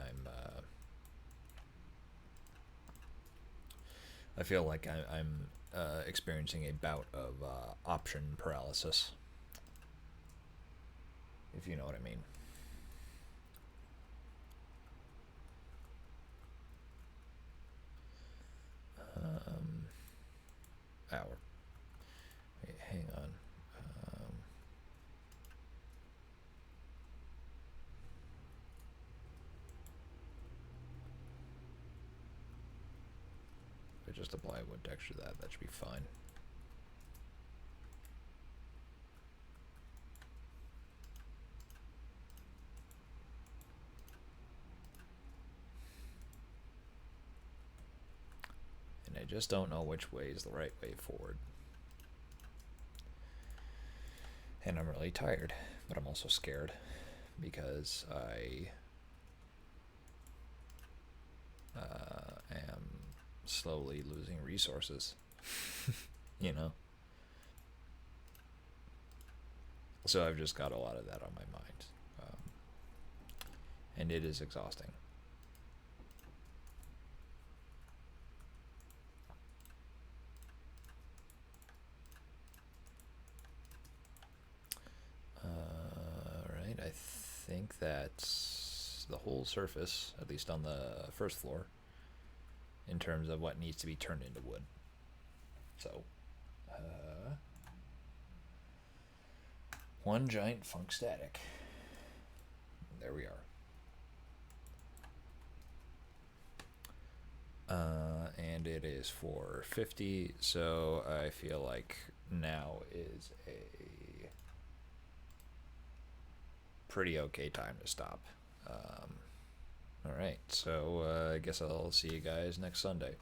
I feel like I'm experiencing a bout of option paralysis, if you know what I mean. just apply wood texture to that. That should be fine. And I just don't know which way is the right way forward. And I'm really tired, but I'm also scared because I am slowly losing resources, you know? So I've just got a lot of that on my mind. And it is exhausting. Alright, I think that's the whole surface, at least on the first floor, in terms of what needs to be turned into wood. So, one giant funk static. There we are. And it is 4:50, so I feel like now is a pretty okay time to stop. Alright, so I guess I'll see you guys next Sunday.